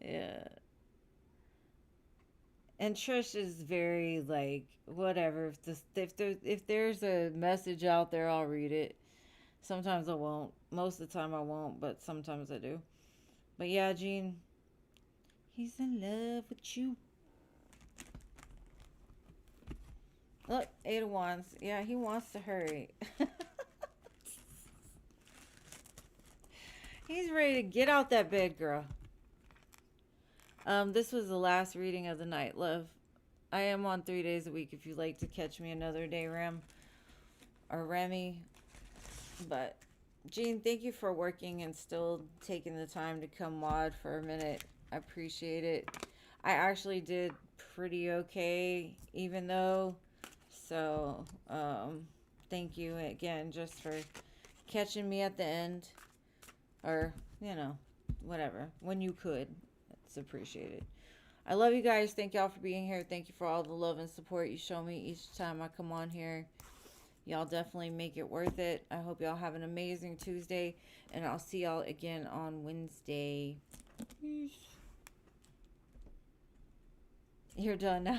Yeah. And Trish is very like, whatever. If there's a message out there, I'll read it. Sometimes I won't. Most of the time I won't, but sometimes I do. But yeah, Gene, he's in love with you. Look, 8 of Wands. Yeah, he wants to hurry. He's ready to get out that bed, girl. This was the last reading of the night, love. I am on 3 days a week if you'd like to catch me another day, Ram. Or Remy. But, Jean, thank you for working and still taking the time to come mod for a minute. I appreciate it. I actually did pretty okay, even though. So, thank you again just for catching me at the end. Or, you know, whatever. When you could. It's appreciated. I love you guys. Thank y'all for being here. Thank you for all the love and support you show me each time I come on here. Y'all definitely make it worth it. I hope y'all have an amazing Tuesday. And I'll see y'all again on Wednesday. Peace. You're done now.